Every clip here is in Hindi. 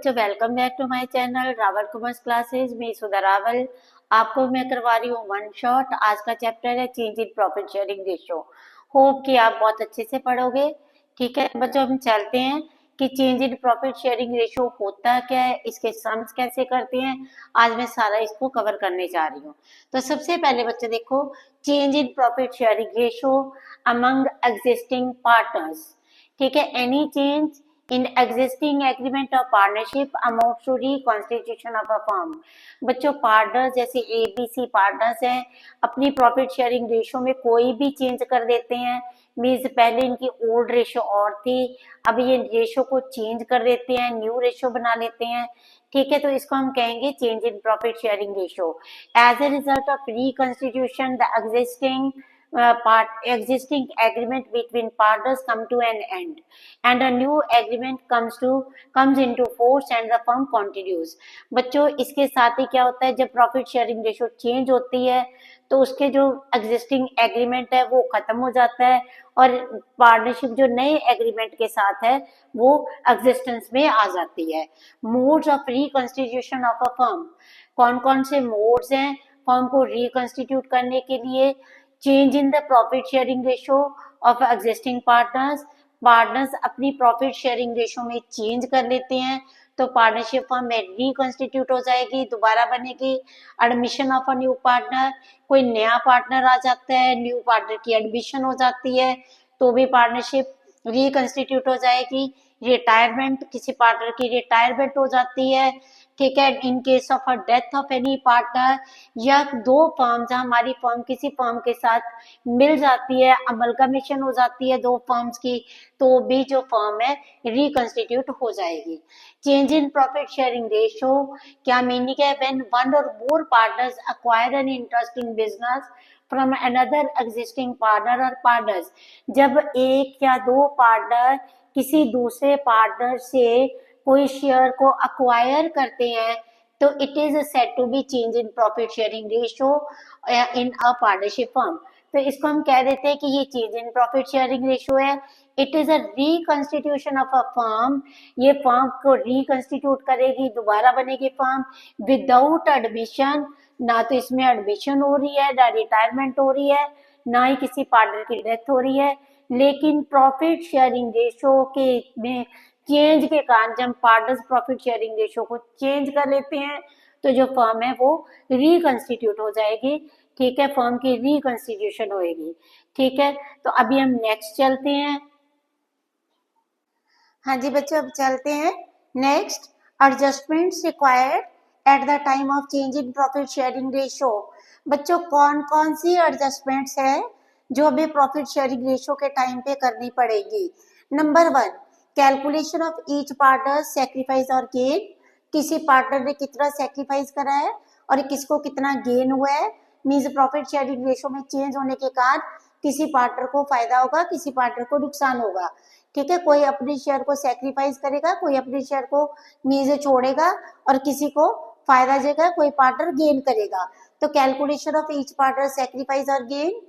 बच्चों, welcome back to my channel Rawal commerce classes. मैं सुधा रावल आपको मैं करवा रही हूँ वन शॉट। आज का चैप्टर है change in profit sharing ratio. Hope कि आप बहुत अच्छे से पढ़ोगे। ठीक है बच्चों, हम चलते हैं कि change in profit sharing ratio होता क्या है, इसके सम्स कैसे करते हैं। आज मैं सारा इसको कवर करने जा रही हूँ। तो सबसे पहले बच्चे देखो, change in profit sharing ratio among existing partners. ठीक है, any change in existing agreement of partnership amounts to reconstitution of a firm। बच्चों, पार्टनर जैसे ABC पार्टनर्स हैं, अपनी प्रॉफिट शेयरिंग रेशियो में कोई भी चेंज कर देते हैं। मीन्स पहले इनकी ओल्ड रेशियो और थी, अब ये रेशियो को चेंज कर देते हैं, न्यू रेशियो बना लेते हैं। ठीक है, तो इसको हम कहेंगे change in profit sharing ratio. As a result of reconstitution the existing agreement between partners come to an end and a new agreement comes into force and the firm continues। बच्चों, इसके साथ ही क्या होता है, जब प्रॉफिट शेयरिंग रेशियो चेंज होती है तो उसके जो एग्जिस्टिंग एग्रीमेंट है वो खत्म हो जाता है और पार्टनरशिप जो नए एग्रीमेंट के साथ है वो एग्जिस्टेंस में आ जाती है। Modes of reconstitution of a firm, कौन कौन से मोड्स हैं फर्म को रिकंस्टिट्यूट करने के लिए। Change in the profit sharing ratio of existing partners अपनी प्रॉफिट शेयरिंग रेशियो में चेंज कर लेते हैं तो पार्टनरशिप फर्म में रिकंस्टिट्यूट हो जाएगी, दोबारा बनेगी। Admission of a new partner, कोई नया पार्टनर आ जाता है, न्यू पार्टनर की एडमिशन हो जाती है तो भी पार्टनरशिप रिकंस्टिट्यूट हो जाएगी। रिटायरमेंट, किसी पार्टनर की रिटायरमेंट हो जाती है। ठीक है, इन case of a death of any partner, या दो फर्म जहां हमारी फर्म किसी फर्म के साथ मिल जाती है, अमलगमेशन हो जाती है दो फर्म्स की, तो भी जो फर्म है रिकंस्टिट्यूट हो जाएगी। Change in profit sharing ratio क्या मीनिंग है, व्हेन वन और more partners acquire an interest in business from another existing partner और पार्टनर्स। जब एक या दो पार्टनर किसी दूसरे पार्टनर से कोई शेयर को अक्वायर करते हैं तो it is said to be change in profit sharing ratio in a partnership firm. तो इसको हम कह देते हैं कि ये change in profit sharing ratio है। It is a reconstitution of a firm, ये फर्म को रिकंस्टिट्यूट करेगी, दोबारा बनेगी फर्म विदाउट एडमिशन। ना तो इसमें एडमिशन हो रही है, ना रिटायरमेंट हो रही है, ना ही किसी पार्टनर की डेथ हो रही है। लेकिन प्रॉफिट शेयरिंग रेशियो के में चेंज के कारण जब पार्टनर्स प्रॉफिट शेयरिंग रेशियो को चेंज कर लेते हैं तो जो फर्म है वो रिकंस्टिट्यूट हो जाएगी। ठीक है, फर्म की रिकंस्टिट्यूशन होएगी। ठीक है, तो अभी हम नेक्स्ट चलते हैं। हाँ जी बच्चों, अब चलते हैं next, adjustments required at the time of change in profit sharing ratio. बच्चों, कौन कौन सी एडजस्टमेंट्स है जो अभी प्रॉफिट शेयरिंग रेशियो के टाइम पे करनी पड़ेगी। Number 1, calculation of each partner sacrifice और गेन। किसी पार्टनर ने कितना सेक्रीफाइस करा है और किसको कितना गेन हुआ है। मींस प्रॉफिट शेयरिंग रेशियो में चेंज होने के कारण किसी पार्टनर को फायदा होगा, किसी पार्टनर को नुकसान होगा। ठीक है, कोई अपने शेयर को सेक्रीफाइस करेगा, कोई अपने शेयर को मींस छोड़ेगा और किसी को फायदा देगा, कोई पार्टनर गेन करेगा। तो calculation of each partner sacrifice और gain.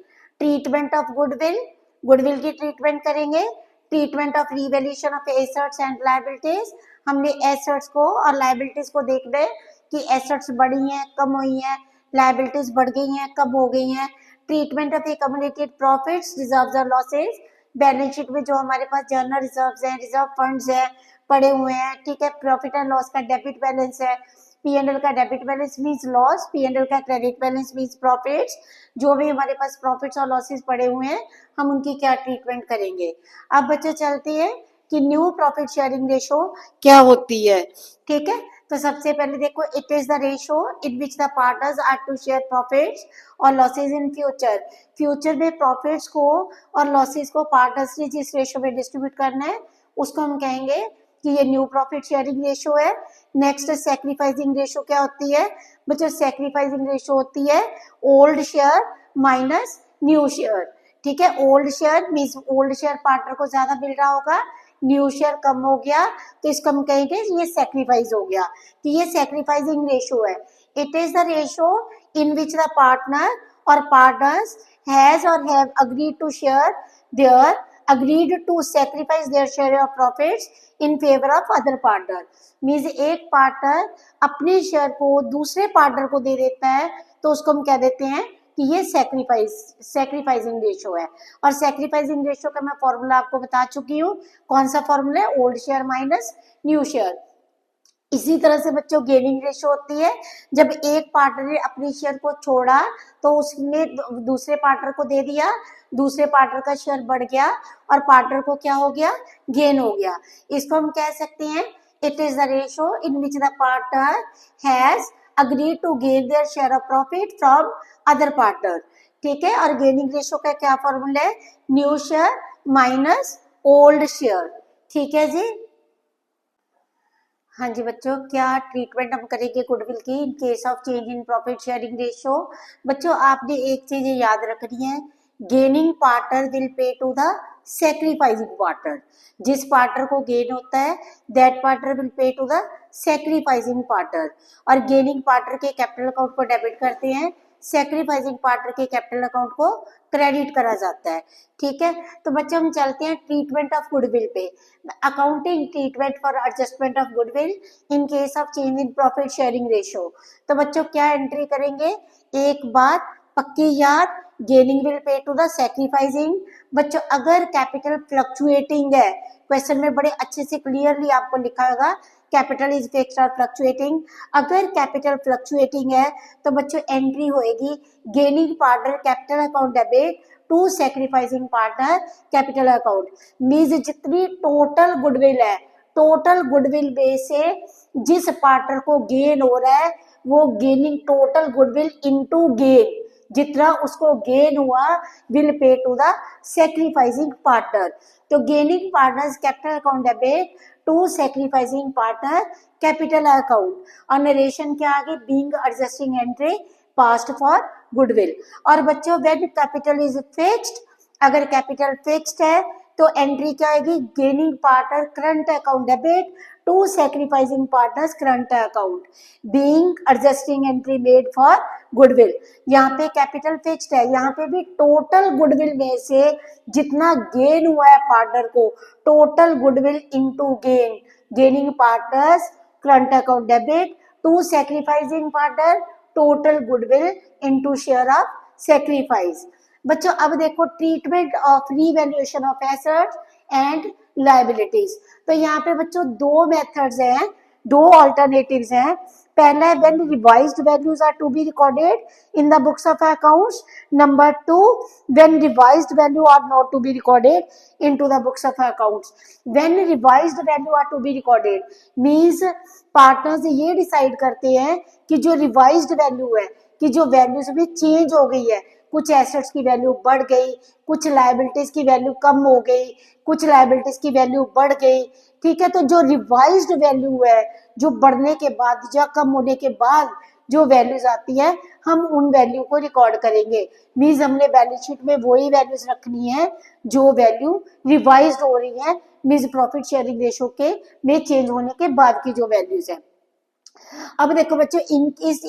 Treatment of goodwill, goodwill की ट्रीटमेंट करेंगे। Treatment of revaluation of assets and liabilities, हमने एसेट्स को और लायबिलिटीज को देखना है कि एसेट्स बढ़ी हैं, कम हुई हैं, लायबिलिटीज बढ़ गई हैं, कम हो गई हैं। Treatment of accumulated profits, reserves और लॉसेस, बैलेंस शीट में जो हमारे पास जनरल रिजर्व्स हैं, रिजर्व फंड्स हैं, पड़े हुए हैं। ठीक है, प्रॉफिट एंड लॉस का डेबिट बैलेंस है, P&L का debit balance means loss, P&L का क्रेडिट बैलेंस मींस प्रॉफिट्स। जो भी हमारे पास प्रॉफिट्स और लॉसेस पड़े हुए हैं हम उनकी क्या ट्रीटमेंट करेंगे। अब बच्चे चलते हैं कि न्यू प्रॉफिट शेयरिंग रेशियो क्या होती है। ठीक है, तो सबसे पहले देखो, it is the ratio in which the partners are to share profits और लॉसेस इन फ्यूचर। फ्यूचर में प्रॉफिट्स को और लॉसेस को पार्टनर्स ने जिस रेशियो में डिस्ट्रीब्यूट करना है उसको हम कहेंगे कि ये न्यू प्रॉफिट शेयरिंग रेशियो है। नेक्स्ट, सैक्रिफाइसिंग रेशियो क्या होती है बच्चों। सैक्रिफाइसिंग रेशियो होती है old share minus new share. ठीक है, old share means old share partner को ज्यादा मिल रहा होगा, न्यू शेयर कम हो गया तो इसको हम कहेंगे ये सैक्रिफाइस हो गया, कि ये सैक्रिफाइसिंग रेशियो है। It is the ratio in which the partner और पार्टनर्स हैज और have agreed to share their agreed to sacrifice their share of profits in favor of other partner. Means एक पार्टनर अपने शेयर को दूसरे पार्टनर को दे देता है तो उसको हम कह देते हैं कि ये सैक्रिफाइसिंग रेशो है। और सैक्रिफाइसिंग रेशो का मैं फॉर्मूला आपको बता चुकी हूँ। कौन सा फॉर्मूला है? Old share minus new share. इसी तरह से बच्चों गेनिंग रेशो होती है, जब एक पार्टनर ने अपने शेयर को छोड़ा तो उसने दूसरे पार्टनर को दे दिया, दूसरे पार्टनर का शेयर बढ़ गया और पार्टनर को क्या हो गया? गेन हो गया। इसको हम कह सकते हैं it is the ratio in which the partner has agreed to gain their share of profit from other partner. ठीक है, और गेनिंग रेशो का क्या फॉर्मूला है? New share minus old share. ठीक है जी। हाँ जी बच्चों, क्या ट्रीटमेंट हम करेंगे गुडविल की in case of change in profit sharing ratio. बच्चों आपने एक चीज याद रखनी है, gaining partner will pay to the sacrificing partner. जिस पार्टनर को गेन होता है that partner will pay to the sacrificing partner, और गेनिंग पार्टनर के कैपिटल अकाउंट को डेबिट करते हैं, सैक्रिफाइसिंग पार्टनर के कैपिटल अकाउंट को क्रेडिट करा जाता है। ठीक है, तो बच्चे हम चलते हैं ट्रीटमेंट ऑफ गुडविल पे। Accounting treatment for adjustment of goodwill in case of change in profit sharing ratio. तो बच्चों क्या एंट्री करेंगे? एक बात पक्की याद, gaining will pay to the sacrificing. बच्चों अगर कैपिटल फ्लक्चुएटिंग है, क्वेश्चन में बड़े अच्छे से क्लियरली आपको लिखा होगा कैपिटल इज फिक्स्ड और फ्लक्चुएटिंग। अगर कैपिटल फ्लक्चुएटिंग है तो बच्चों एंट्री होएगी gaining partner capital account debit to sacrificing partner capital account. Means जितनी टोटल गुडविल है, टोटल गुडविल बेस से जिस पार्टनर को गेन हो रहा है वो gaining total goodwill into gain, जितना उसको गेन हुआ will pay to the sacrificing partner. तो gaining partners capital account debit to sacrificing partner capital account. और नरेशन क्या आगे? Being adjusting entry passed for goodwill. और बच्चों व्हेन कैपिटल इज फिक्स्ड, अगर कैपिटल फिक्स्ड है तो एंट्री क्या आएगी? Gaining partner current account debit to sacrificing partners current account, being adjusting entry made for goodwill. यहाँ पे कैपिटल फिक्स्ड है, यहाँ पे भी टोटल गुडविल में से जितना गेन हुआ है पार्टनर को, total goodwill into gain, gaining partners current account debit to sacrificing partner total goodwill into share of sacrifice. बच्चों अब देखो treatment of revaluation of assets and liabilities. तो यहाँ पे बच्चों दो मेथड्स हैं, दो अल्टरनेटिव्स हैं। पहला है when revised values are to be recorded in the books of accounts. Number two, when revised value are not to be recorded into the books of accounts. When revised value are to be recorded means partners ये डिसाइड करते हैं कि जो रिवाइज्ड वैल्यू है, कि जो वैल्यूज भी चेंज हो गई है, कुछ एसेट्स की वैल्यू बढ़ गई, कुछ लायबिलिटीज की वैल्यू कम हो गई, कुछ लायबिलिटीज की वैल्यू बढ़ गई। ठीक है, तो जो रिवाइज्ड वैल्यू है, जो बढ़ने के बाद या कम होने के बाद जो वैल्यूज आती है, हम उन वैल्यू को रिकॉर्ड करेंगे। मींस हमने बैलेंस शीट में वही वैल्यूज रखनी है जो वैल्यू रिवाइज्ड हो रही है, मींस प्रॉफिट शेयरिंग रेशो के में चेंज होने के बाद की जो वैल्यूज है। अब देखो बच्चों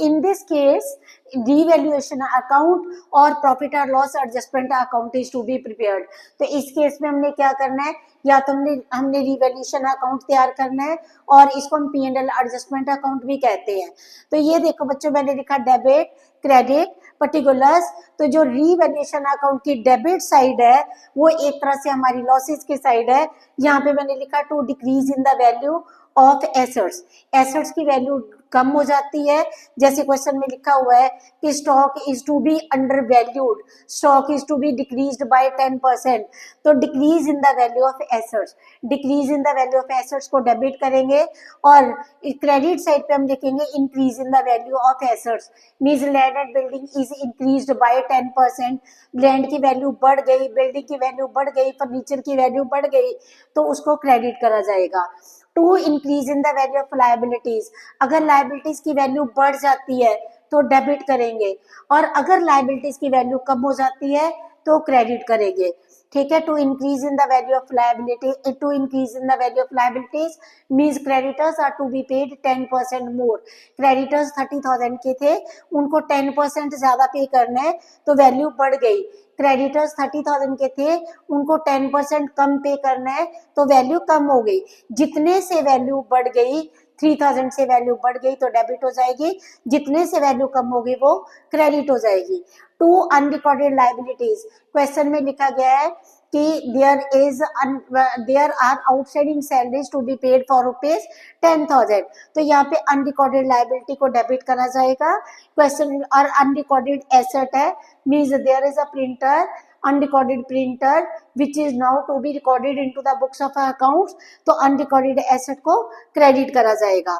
in this case revaluation account और प्रॉफिट और loss adjustment account is to be prepared. तो इस केस में हमने क्या करना है, या तो हमने रीवैल्यूएशन अकाउंट तैयार करना है और इसको हम P&L एडजस्टमेंट अकाउंट भी कहते हैं। तो ये देखो बच्चों मैंने लिखा डेबिट क्रेडिट पर्टिकुलर्स। तो जो रीवैल्यूएशन अकाउंट की डेबिट साइड है वो एक तरह से हमारी लॉसेस की साइड है। यहाँ पे मैंने लिखा to decrease in the value of assets. Assets की वैल्यू कम हो जाती है, जैसे क्वेश्चन में लिखा हुआ है कि stock is to be under valued, stock is to be decreased by 10%। तो decrease in the value of assets, decrease in the value of assets को डेबिट करेंगे और क्रेडिट साइड पे हम लिखेंगे increase in the value of assets. Means land and building is increased by 10%। Land की वैल्यू बढ़ गई, बिल्डिंग की वैल्यू बढ़ गई, फर्नीचर की वैल्यू बढ़ गई, तो उसको क्रेडिट करा जाएगा। To increase in the value of liabilities, अगर लायबिलिटीज की वैल्यू बढ़ जाती है तो डेबिट करेंगे और अगर लायबिलिटीज की वैल्यू कम हो जाती है तो क्रेडिट करेंगे। ठीक है। To increase in the value of liability, to increase in the value of liabilities means creditors are to be paid 10% more. Creditors 30,000 के थे, उनको 10% ज्यादा पे करना है, तो वैल्यू बढ़ गई। क्रेडिटर्स 30,000 के थे, उनको 10% कम पे करना है, तो वैल्यू कम हो गई। जितने से वैल्यू बढ़ गई, 3000 से वैल्यू बढ़ गई तो डेबिट हो जाएगी, जितने से वैल्यू कम होगी वो क्रेडिट हो जाएगी। टू अनरिकॉर्डेड लायबिलिटीज, क्वेश्चन में लिखा गया है कि there are outstanding salaries to be paid for rupees 10,000, तो यहाँ पे अनरिकॉर्डेड लायबिलिटी को डेबिट करा जाएगा। क्वेश्चन और अनरिकॉर्डेड एसेट है, means there is a printer, unrecorded printer which is now to be recorded into the books of accounts, तो unrecorded asset को क्रेडिट करा जाएगा।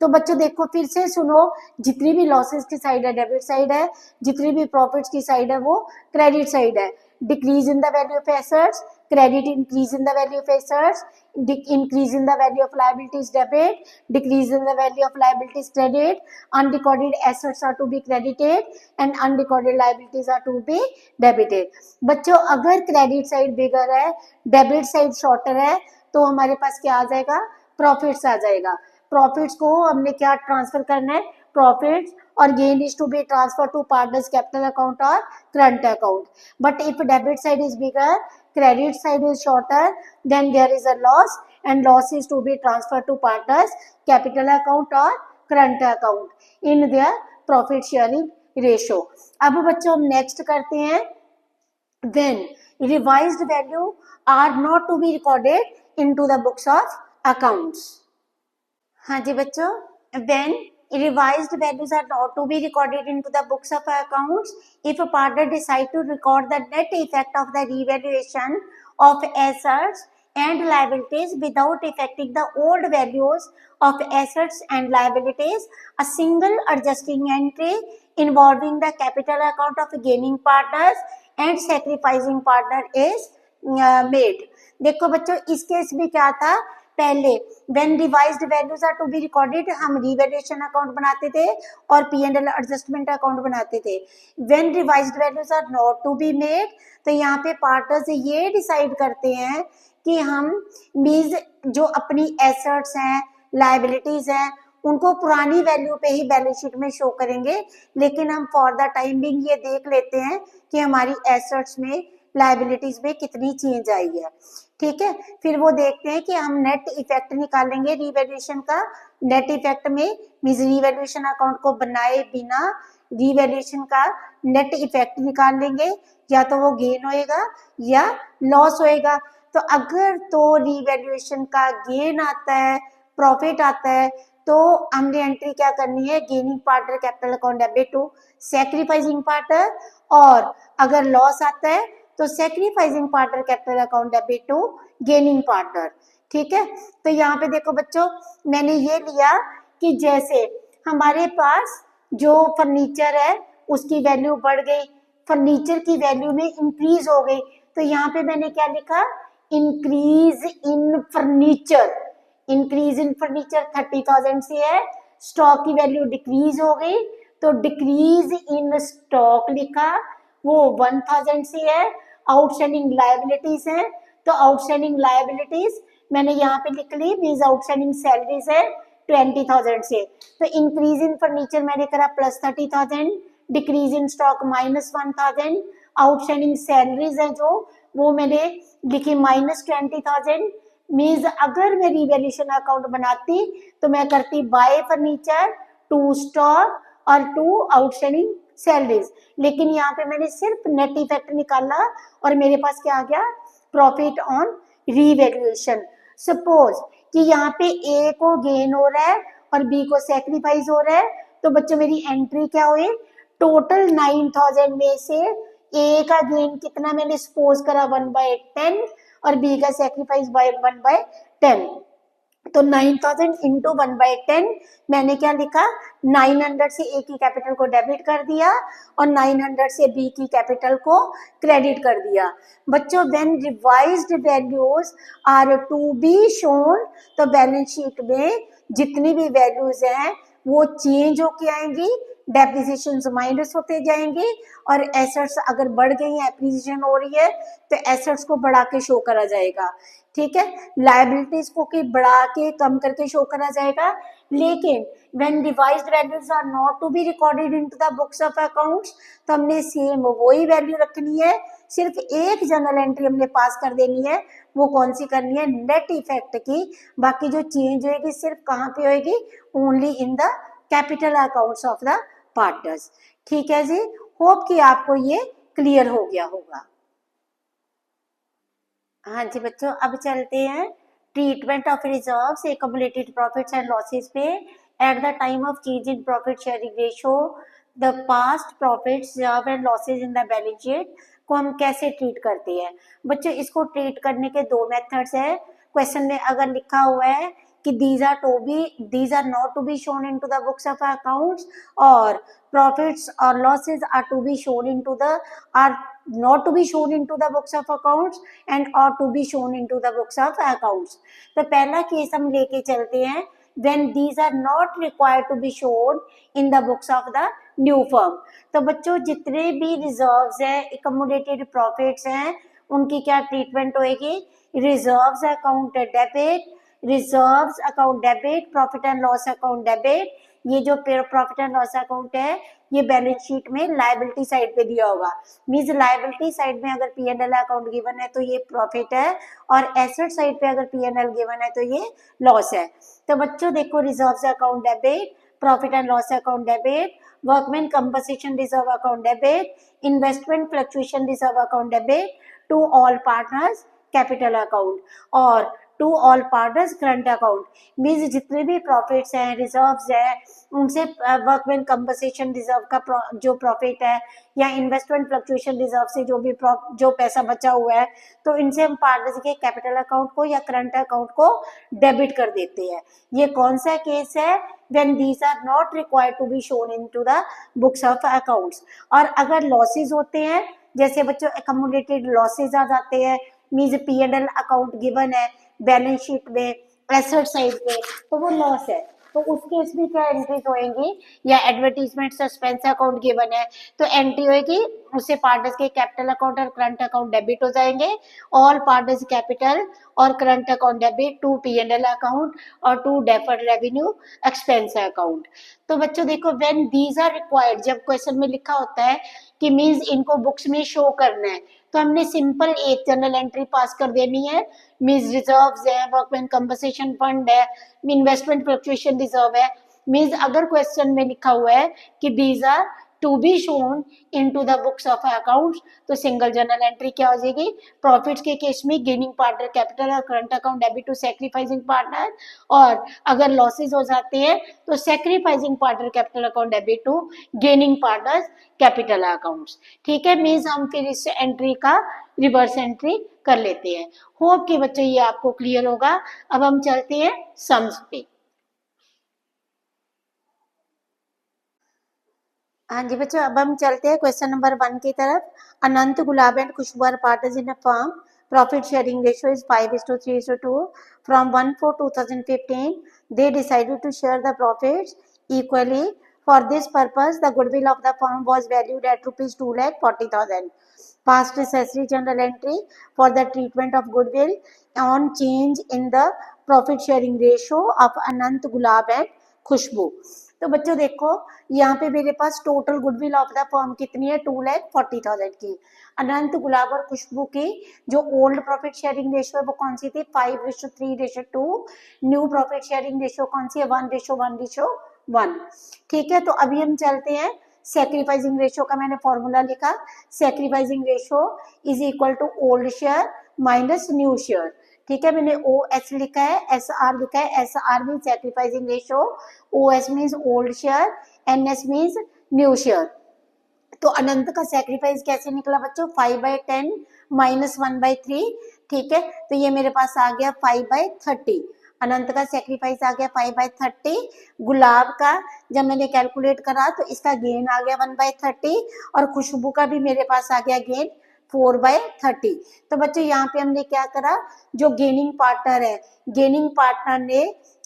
तो बच्चों देखो फिर से सुनो, जितनी भी लॉसेस की साइड है डेबिट साइड है, जितनी भी प्रॉफिट्स की साइड है वो क्रेडिट साइड है। Decrease in the value of assets credit, increase in the value of assets increase in the value of liabilities debit, decrease in the value of liabilities credit, unrecorded assets are to be credited and unrecorded liabilities are to be debited। बच्चों अगर क्रेडिट साइड बिगर है, डेबिट साइड शॉर्टर है, तो हमारे पास क्या आ जाएगा, प्रॉफिट्स आ जाएगा। प्रॉफिट्स को हमने क्या ट्रांसफर करना है, प्रॉफिट्स और gain is to be transfer to partners capital account और current account. But if debit side is bigger, credit side is shorter, then there is a loss and loss is to be transferred to partners capital account or current account in their profit sharing ratio। अब बच्चों हम नेक्स्ट करते हैं, when revised value are not to be recorded into the books of accounts। हाँ जी बच्चों, when revised values are not to be recorded into the books of accounts if a partner decide to record the net effect of the revaluation of assets and liabilities without affecting the old values of assets and liabilities, a single adjusting entry involving the capital account of gaining partners and sacrificing partner is made। देखो बच्चों इस केस में क्या था, पहले when revised values are to be recorded हम रिवैल्यूएशन अकाउंट बनाते थे और P&L एडजस्टमेंट अकाउंट बनाते थे। when revised values are not to be made, तो यहाँ पे पार्टनर्स ये डिसाइड करते हैं कि हम मीज जो अपनी एसेट्स हैं, लायबिलिटीज हैं, उनको पुरानी वैल्यू पे ही बैलेंस शीट में शो करेंगे, लेकिन हम फॉर द टाइम बिंग ये देख लेते हैं कि हमारी एसेट्स में, लायबिलिटीज में कितनी चेंज आई है। ठीक है, फिर वो देखते हैं कि हम नेट इफेक्ट निकालेंगे रिवैल्यूएशन का। नेट इफेक्ट में मींस रिवैल्यूएशन अकाउंट को बनाए बिना रिवैल्यूएशन का नेट इफेक्ट निकाल लेंगे, या तो वो गेन होएगा या लॉस होएगा। तो अगर तो रिवैल्यूएशन का गेन आता है, प्रॉफिट आता है, तो हमने एंट्री क्या करनी है, gaining partner capital account debit to sacrificing partner, और अगर लॉस आता है तो sacrificing partner capital account debit to gaining partner. ठीक है, तो यहाँ पे देखो बच्चों मैंने ये लिया कि जैसे हमारे पास जो फर्नीचर है उसकी वैल्यू बढ़ गई, फर्नीचर की वैल्यू में इंक्रीज हो गई, तो यहाँ पे मैंने क्या लिखा, increase in furniture. Increase in furniture 30,000 से है, स्टॉक की वैल्यू डिक्रीज हो गई तो डिक्रीज इन स्टॉक लिखा, वो 1000 से है। आउटस्टैंडिंग लायबिलिटीज है, तो आउटस्टैंडिंग लायबिलिटीज मैंने यहाँ पे लिख ली, मींस आउटस्टैंडिंग सैलरीज है 20,000 से। तो इंक्रीज इन फर्नीचर मैंने करा plus 30,000, decrease in stock minus 1000, outstanding salaries है जो वो मैंने लिखी माइनस 20,000। मींस अगर मैं रिवैल्यूएशन अकाउंट बनाती तो मैं करती बाय फर्नीचर, टू स्टॉक और टू आउटस्टैंडिंग सैलरीज, लेकिन यहाँ पे मैंने सिर्फ नेट इफेक्ट निकाला और मेरे पास क्या आ गया, प्रॉफिट ऑन रिवैल्यूएशन। सपोज कि यहाँ पे ए को गेन हो रहा है और बी को सैक्रिफाइस हो रहा है, तो बच्चों मेरी एंट्री क्या हुई, टोटल 9,000 में से ए का गेन कितना मैंने सपोज करा 1/10 और बी का सैक्रिफाइस बाय 1/10, तो 9,000 इंटू 1/10 मैंने क्या लिखा, 900 से ए की कैपिटल को डेबिट कर दिया और 900 से बी की कैपिटल को क्रेडिट कर दिया। बच्चों when revised values are to be shown, तो बैलेंस शीट में जितनी भी वैल्यूज हैं वो चेंज होके आएंगी, डेप्रिसिएशन माइनस होते जाएंगे, और एसेट्स अगर बढ़ गई है, एप्रिसिएशन हो रही है, तो एसेट्स को बढ़ा के शो करा जाएगा। ठीक है, लायबिलिटीज को कि बढ़ा के कम करके शो करा जाएगा। लेकिन when revised values are not to be recorded into the books of accounts, तो हमने सेम वही वैल्यू रखनी है, सिर्फ एक जर्नल एंट्री हमने पास कर देनी है। वो कौन सी करनी है? नेट इफेक्ट की। बाकी जो चेंज होगी सिर्फ कहाँ पे होगी? Only in the capital accounts of the partners. ठीक है जी, होप कि आपको ये क्लियर हो गया होगा। हाँ जी बच्चों, अब चलते हैं treatment of reserves, accumulated profits and losses पे। At the time of change in profit sharing ratio, the past profits, reserve and losses in the balance sheet को हम कैसे ट्रीट करते हैं? बच्चों, इसको ट्रीट करने के दो मेथड्स है। क्वेश्चन में अगर लिखा हुआ है कि these are not to be shown into the books of accounts, और profits or losses are to be shown into the are not to be shown into the books of accounts and are to be shown into the books of accounts। तो पहला केस हम लेके चलते हैं when these are not required to be shown in the books of the new firm। तो बच्चों, जितने भी रिजर्व्स हैं, accumulated profits हैं, उनकी क्या ट्रीटमेंट होएगी? Reserves account debit, reserves account debit, profit and loss account debit. ये जो प्रॉफिट एंड लॉस अकाउंट है, ये बैलेंस शीट में लायबिलिटी साइड पे दिया होगा। मींस लायबिलिटी साइड में अगर P&L अकाउंट गिवन है तो ये प्रॉफिट है, और एसेट साइड पे अगर P&L गिवन है तो ये लॉस है। तो बच्चों देखो, reserves account debit, profit and loss account debit, workman compensation reserve account debit, investment fluctuation reserve account debit, to all partners capital account, और to all partners current account. Means जितने भी प्रॉफिट्स हैं, रिजर्व्स है, उनसे वर्कमैन कंपनसेशन रिजर्व का जो प्रॉफिट है, या इन्वेस्टमेंट फ्लक्चुएशन रिजर्व से जो पैसा बचा हुआ है, तो इनसे हम पार्टनर्स के कैपिटल अकाउंट को या करंट अकाउंट को डेबिट कर देते हैं। ये कौन सा केस है? when these are not required to be shown into the books of accounts। और अगर लॉसेस होते हैं, जैसे बच्चों एक्युमुलेटेड लॉसेस आ जाते हैं, मींस P&L अकाउंट गिवन है बैलेंस शीट में एसेट साइड पे, तो वो लॉस है, तो उस केस में क्या एंट्रीज होएंगी? या एडवर्टीजमेंट सस्पेंस अकाउंट गिवन है तो एंट्री होएगी, उससे पार्टनर्स के कैपिटल अकाउंट और करंट अकाउंट डेबिट हो जाएंगे। ऑल पार्टनर्स कैपिटल और current account debit to P&L account और to deferred revenue expense account. तो बच्चों देखो, व्हेन दीज आर रिक्वायर्ड, जब क्वेश्चन में लिखा होता है कि मींस इनको बुक्स में शो करना है, तो हमने सिंपल एक जर्नल एंट्री पास कर देनी है। मींस रिजर्व्स है, वर्कमैन कंपनसेशन फंड है, इन्वेस्टमेंट फ्लक्चुएशन रिजर्व है। मींस अगर क्वेश्चन में लिखा हुआ है कि these are to be shown into the books of accounts, तो सिंगल जर्नल एंट्री क्या हो जाएगी? प्रॉफिट्स के केस में गेनिंग पार्टनर कैपिटल और current account debit to sacrificing partner, और अगर लॉसेस हो जाते हैं तो sacrificing partner capital account debit to gaining partners capital accounts. ठीक है, मींस हम फिर इस एंट्री का रिवर्स एंट्री कर लेते हैं। होप कि बच्चों ये आपको क्लियर होगा। अब हम चलते हैं सम्स पे। हाँ जी बच्चों, अब हम चलते हैं क्वेश्चन नंबर 1 की तरफ। Anant, Gulab and Khushboo are partners in a firm. Profit sharing ratio is 5:3:2. From 1/4/2015, they decided to share the profits equally. For this purpose, the goodwill of the firm was valued at rupees 2,40,000. Past necessary journal entry for the treatment of goodwill on change in the profit sharing ratio of Anant, Gulab and Khushboo. तो बच्चों देखो, यहाँ पे मेरे पास total goodwill of the firm कितनी है? 2,40,000 की। अनंत, गुलाब और खुशबू की जो ओल्ड प्रॉफिट शेयरिंग रेशियो है वो कौन सी थी? 5:3:2। न्यू प्रॉफिट शेयरिंग रेशियो कौन सी है? 1:1:1। ठीक है, तो अभी हम चलते हैं सैक्रिफाइसिंग रेशियो का। मैंने फॉर्मूला लिखा, sacrificing ratio is equal to old share minus new share. ठीक है, मैंने OS लिखा है, SR लिखा है। SR mean sacrificing ratio, OS means old share, NS means new share. तो अनंत का सैक्रिफाइस कैसे निकला बच्चों? 5/10 माइनस 1/3। ठीक है, तो ये मेरे पास आ गया 5/30। अनंत का सैक्रिफाइस आ गया 5/30। गुलाब का जब मैंने कैलकुलेट करा तो इसका गेन आ गया 1/30, और खुशबू का भी मेरे पास आ गया गेन 4/30। तो बच्चों यहाँ पे हमने क्या करा, जो गेनिंग पार्टनर है, गेनिंग पार्टनर ने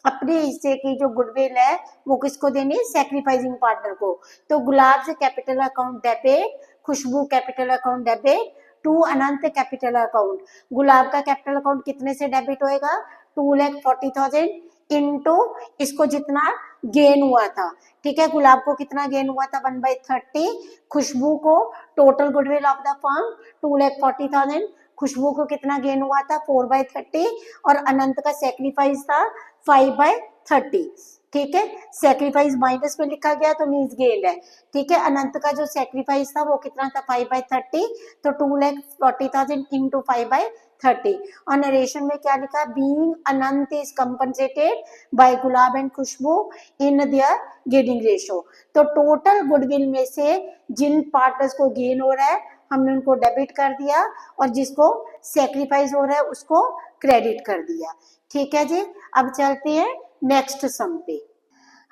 अपने हिस्से की जो गुडविल है वो किसको देनी है, सैक्रिफाइसिंग पार्टनर को। तो गुलाब से capital account debit, Khushboo capital account debit to Anant capital account. Gulab का कैपिटल अकाउंट कितने से डेबिट होएगा, 2,40,000 इंटू इसको जितना गेन हुआ था, ठीक है, गुलाब को कितना गेन हुआ था 1/30, खुशबू को total goodwill of the firm 2,40,000, खुशबू को कितना गेन हुआ था 4/30 और अनंत का सेक्रीफाइस था 5/30, ठीक है, सेक्रीफाइस माइनस में लिखा गया तो मीन्स गेन है, ठीक है। अनंत का जो सेक्रीफाइस था वो कितना था 5/30, तो 2,40,000 इंटू 5/30 और नरेशन में क्या लिखा, being Anant is compensated by Gulab and Khushboo in their gaining ratio. तो टोटल गुडविल में से जिन पार्टनर्स को गेन हो रहा है हमने उनको डेबिट कर दिया और जिसको सेक्रीफाइस हो रहा है उसको क्रेडिट कर दिया, ठीक है जी। अब चलते हैं नेक्स्ट सम पे।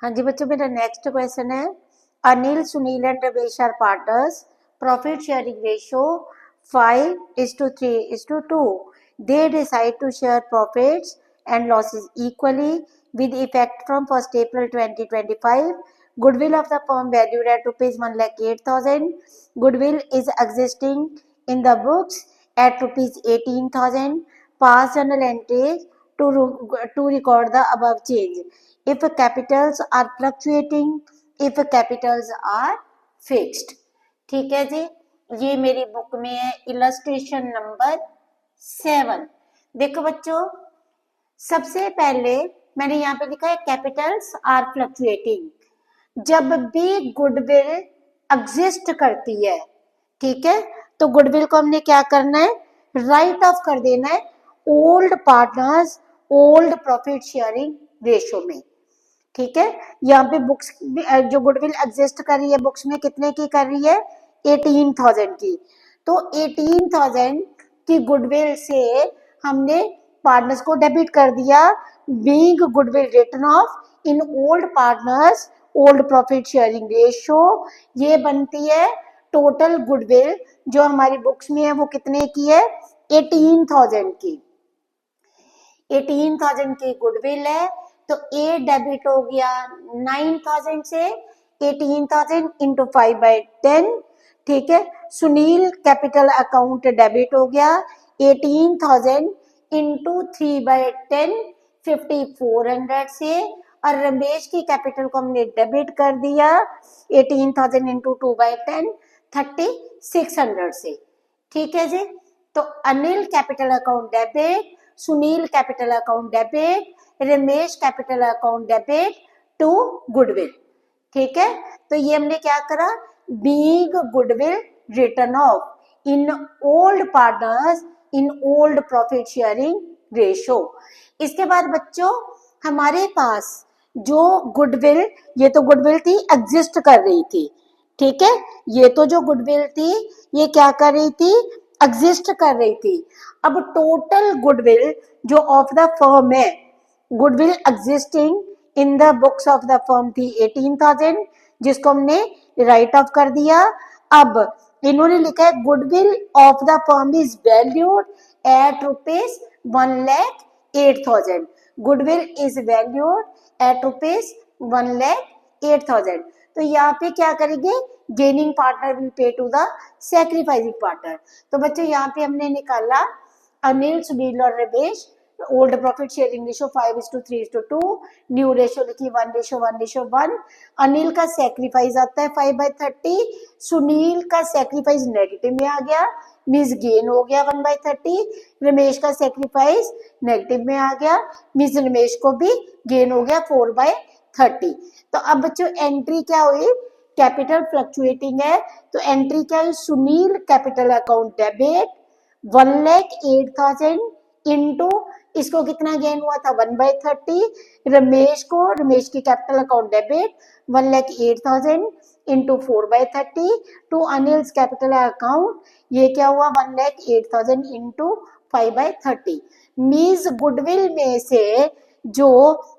हाँ जी बच्चों, मेरा नेक्स्ट क्वेश्चन है, Anil, Sunil and Ramesh are partners, profit sharing ratio 5:3:2। They decide to share profits and losses equally with effect from 1st April 2025. Goodwill of the firm valued at rupees 1,08,000. Goodwill is existing in the books at rupees 18,000. Pass journal entries to record the above change. If capitals are fluctuating, if capitals are fixed. ठीक है जी, ये मेरी बुक में है इलस्ट्रेशन नंबर 7। देखो बच्चों, सबसे पहले मैंने यहाँ पे लिखा है कैपिटल्स आर फ्लक्चुएटिंग। जब भी गुडविल एग्जिस्ट करती है, ठीक है, तो गुडविल को हमने क्या करना है, राइट ऑफ कर देना है old partners old profit sharing ratio में, ठीक है। यहाँ पे बुक्स जो गुडविल एग्जिस्ट कर रही है बुक्स में कितने की कर रही है, 18,000 की। तो 18,000 की गुडविल से हमने पार्टनर्स को डेबिट कर दिया, being goodwill written off in old partners old profit sharing ratio. ये बनती है टोटल गुडविल जो हमारी बुक्स में है वो कितने की है, 18,000 की। 18,000 की गुडविल है तो ए डेबिट हो गया 9,000 से, 18,000 इंटू 5/10, ठीक है। सुनील कैपिटल अकाउंट डेबिट हो गया 18,000 इंटू 3/10, 5,400 से, और रमेश की कैपिटल को हमने डेबिट कर दिया 18,000 इंटू 2/10, 3,600 से, ठीक है जी। तो Anil capital account debit, Sunil capital account debit, Ramesh capital account debit to goodwill, ठीक है। तो ये हमने क्या करा, being goodwill written off in old partners in old profit sharing ratio. इसके बाद बच्चों हमारे पास जो गुडविल, ये तो गुडविल थी एग्जिस्ट कर रही थी, ठीक है, ये तो जो गुडविल थी ये क्या कर रही थी, एग्जिस्ट कर रही थी। अब टोटल गुडविल जो ऑफ द फर्म है, goodwill existing in the books of the firm थी 18,000 जिसको हमने राइट ऑफ कर दिया। अब इन्होंने लिखा है goodwill of the firm is valued at rupees 1,08,000। Goodwill is valued at rupees 1,08,000। तो यहाँ पे क्या करेंगे, gaining partner will pay to the sacrificing partner. तो बच्चों यहाँ पे हमने निकाला अनिल, सुनील और Ramesh old profit sharing ratio 5:3:2, new ratio लिखी 1:1:1। अनिल का सैक्रिफाइस आता है 5/30, सुनील का सैक्रिफाइस नेगेटिव में आ गया मीन्स गेन हो गया 1/30, रमेश का सैक्रिफाइस नेगेटिव में आ गया मीन्स रमेश को भी गेन हो गया 4/30। तो अब बच्चों एंट्री क्या हुई, कैपिटल फ्लक्चुएटिंग है तो एंट्री क्या है, Sunil capital account debit 1,08,000 into इसको कितना गेन हुआ था 1/30, रमेश को रमेश की capital account debit 1,08,000 into 4/30 to Anil's capital account, ये क्या हुआ 1,08,000 इंटू 5/30। मीन्स गुडविल में से जो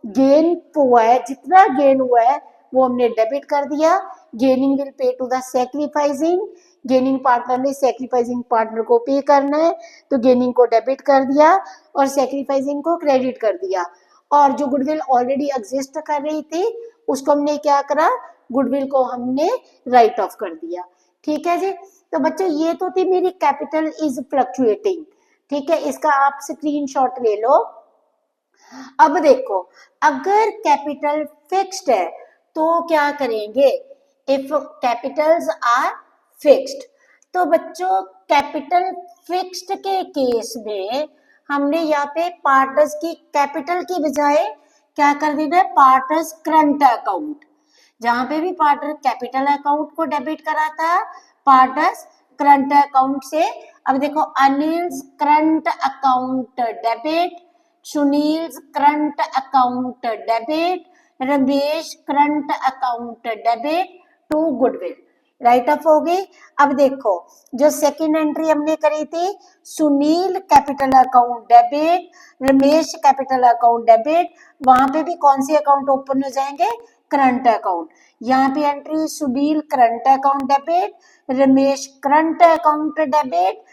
गेन हुआ है, जितना गेन हुआ है वो हमने डेबिट कर दिया, gaining will pay to the sacrificing, gaining partner ने सैक्रिफाइसिंग पार्टनर को पे करना है तो गेनिंग को डेबिट कर दिया और सैक्रिफाइसिंग को क्रेडिट कर दिया। और जो गुडविल ऑलरेडी एग्जिस्ट कर रही थी उसको हमने क्या करा, गुडविल को हमने राइट ऑफ कर दिया। ठीक है जी। तो बच्चों ये तो थी मेरी कैपिटल इज फ्लक्चुएटिंग। ठीक है, इसका आप स्क्रीनशॉट ले लो। अब देखो, अगर कैपिटल फिक्स्ड है तो क्या करेंगे, इफ कैपिटल्स आर फिक्स्ड, तो बच्चों कैपिटल फिक्स्ड के केस में हमने यहाँ पे पार्टर्स की कैपिटल की बजाय क्या कर देना है, पार्टर्स करंट अकाउंट। जहां पे भी पार्टर कैपिटल अकाउंट को डेबिट करा था, पार्टर्स करंट अकाउंट से। अब देखो, Anil's current account debit, Sunil current account debit, Ramesh current account debit to goodwill, write off हो गई। अब देखो, जो सेकंड एंट्री हमने करी थी, Sunil capital account debit, Ramesh capital account debit, वहां पे भी कौन सी अकाउंट ओपन हो जाएंगे, करंट अकाउंट। यहाँ पे entry Sunil current account debit, Ramesh current account debit,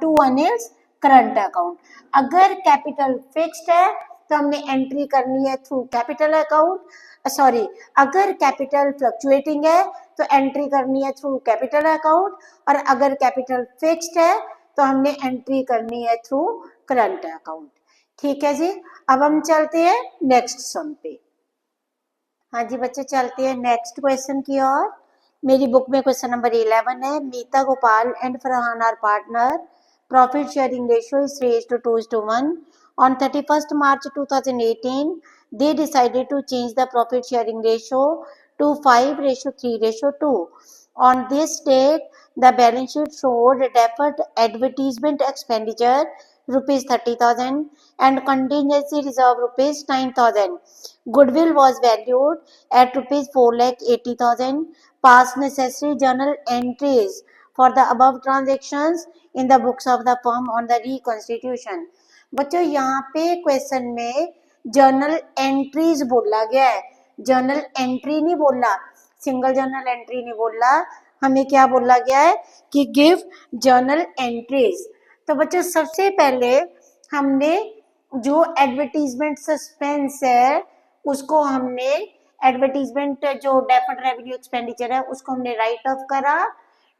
to Anil's current account. अगर कैपिटल फिक्स्ड है तो हमने एंट्री करनी है थ्रू कैपिटल अकाउंट, सॉरी, अगर कैपिटल फ्लक्चुएटिंग है तो एंट्री करनी है थ्रू कैपिटल अकाउंट, और अगर कैपिटल फिक्स्ड है तो हमने एंट्री करनी है थ्रू करंट अकाउंट। ठीक है जी। अब हम चलते हैं नेक्स्ट सम पे। हाँ जी बच्चे, चलते हैं नेक्स्ट क्वेश्चन की ओर। मेरी बुक में क्वेश्चन नंबर 11 है, Meeta, Gopal and Farhan are partner, profit sharing ratio is raised to 2:1. On 31st March 2018, they decided to change the profit sharing ratio to 5:3:2. On this date, the balance sheet showed deferred advertisement expenditure rupees 30,000 and contingency reserve rupees 9,000. Goodwill was valued at rupees 4,80,000. Past necessary journal entries for the above transactions in the books of the firm on the reconstitution. बच्चों यहाँ पे क्वेश्चन में जर्नल एंट्रीज बोला गया है, जर्नल एंट्री नहीं बोला, सिंगल जर्नल एंट्री नहीं बोला, हमें क्या बोला गया है कि गिव जर्नल एंट्रीज। तो बच्चों सबसे पहले हमने जो एडवर्टीजमेंट सस्पेंस है उसको हमने, एडवर्टीजमेंट जो डेफर्ड रेवेन्यू एक्सपेंडिचर है उसको हमने राइट ऑफ करा।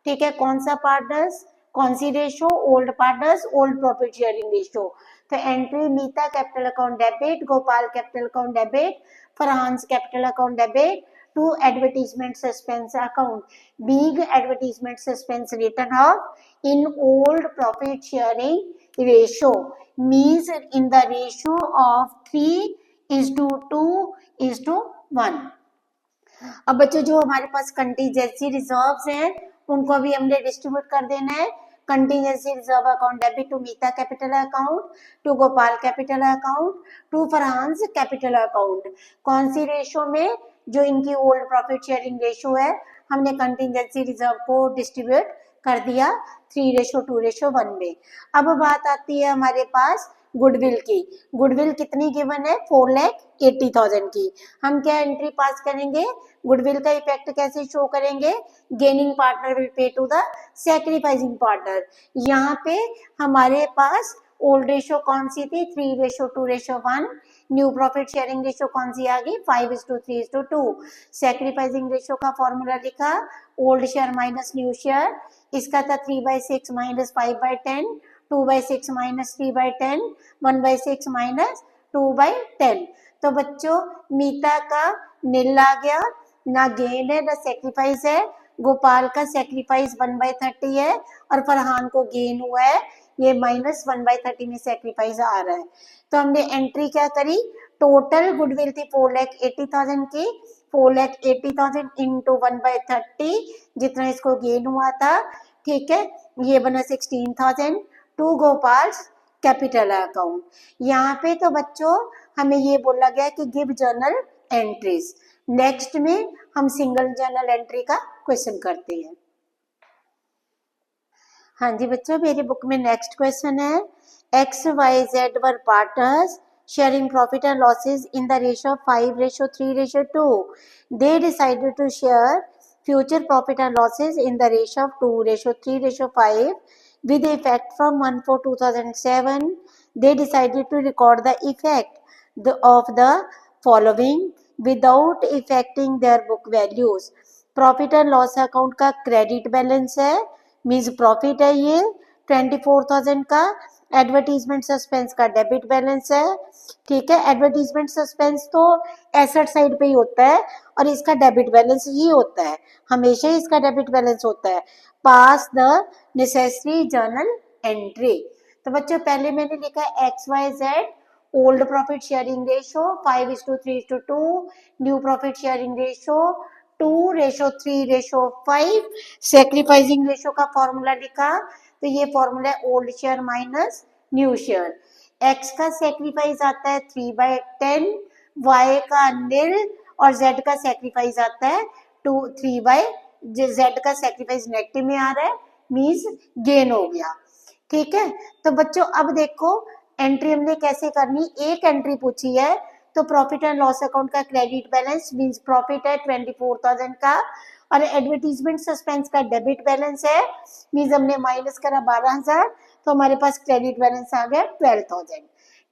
ठीक है, कौन सा पार्टनर्स, कौन सी ratio, old partners, old profit sharing ratio. तो entry Meeta capital account debit, Gopal capital account debit, Farhan capital account debit to advertisement suspense account, big advertisement suspense written off in old profit sharing ratio means in the ratio of 3:2:1। अब बच्चों जो हमारे पास कंटीजेंसी रिजर्व्स हैं उनको भी हमने डिस्ट्रीब्यूट कर देना है। Contingency reserve account debit to Meeta capital account, to Gopal capital account, to Farhan capital account. कौन सी रेशो में, जो इनकी ओल्ड प्रॉफिट शेयरिंग रेशो है, हमने कंटीजेंसी रिजर्व को डिस्ट्रीब्यूट कर दिया 3:2:1 में। अब बात आती है हमारे पास गुडविल की। गुडविल कितनी गिवन है, 4,80,000 की। हम क्या एंट्री पास करेंगे, गुडविल का इफेक्ट कैसे शो करेंगे, gaining partner will pay to the sacrificing partner. यहाँ पे हमारे पास ओल्ड रेशो कौन सी थी, 3:2:1। न्यू प्रॉफिट शेयरिंग रेशो कौन सी आ गई, 5:3:2। सैक्रिफाइसिंग रेशो का फॉर्मूला लिखा, old share minus new share. इसका था 3/6 माइनस 5/10, 2/6 माइनस 3/10, 1/6 माइनस 2/10। तो बच्चों मीता का नील आ गया, ना गेन है ना सेक्रीफाइस है। गोपाल का सेक्रीफाइस 1/30 है और फरहान को गेन हुआ है, ये माइनस 1/30 में सेक्रीफाइस आ रहा है। तो हमने एंट्री क्या करी, टोटल गुडविल थी 4,80,000 की, 4,80,000 इंटू 1/30 जितना इसको गेन हुआ था। ठीक है, ये बना 16,000 टू गोपाल कैपिटल अकाउंट। यहाँ पे तो बच्चों हमें ये बोला गया कि गिव जर्नल एंट्रीज। नेक्स्ट में हम सिंगल जर्नल एंट्री का क्वेश्चन करते हैं। हाँ जी बच्चों, मेरी बुक में नेक्स्ट क्वेश्चन है, XYZ were partners sharing profit and losses in the ratio of 5:3:2. They decided to share future profit and losses in the ratio of 2:3:5 with effect from 1/4/2007. They decided to record the effect of the following without affecting their book values. Profit and loss account का क्रेडिट बैलेंस है, मीन्स प्रॉफिट है ये 24,000 का। एडवर्टीजमेंट सस्पेंस का डेबिट बैलेंस है, ठीक है। एडवर्टीजमेंट सस्पेंस तो एसेट साइड पे ही होता है और इसका डेबिट बैलेंस ही होता है, हमेशा ही इसका डेबिट बैलेंस होता है। पास द नेसेसरी जर्नल एंट्री। तो बच्चों पहले मैंने लिखा है XYZ old profit sharing ratio 5:3:2, new profit sharing ratio 2:3:5, sacrificing ratio का फॉर्मूला लिखा, तो ये फॉर्मूला है old share minus new share. X का सैक्रिफाइस आता है 3/10, वाई का निल और जेड का सैक्रिफाइस आता है 3/, जेड का सैक्रिफाइस नेगेटिव में आ रहा है, मींस गेन हो गया, ठीक है। तो बच्चों अब देखो एंट्री हमने कैसे करनी, एक एंट्री पूछी है तो प्रॉफिट एंड लॉस अकाउंट का क्रेडिट बैलेंस मींस प्रॉफिट है 24,000 का और एडवर्टीजमेंट सस्पेंस का डेबिट बैलेंस है, मींस हमने माइनस करा 12,000 तो हमारे पास क्रेडिट बैलेंस आ गया 12,000,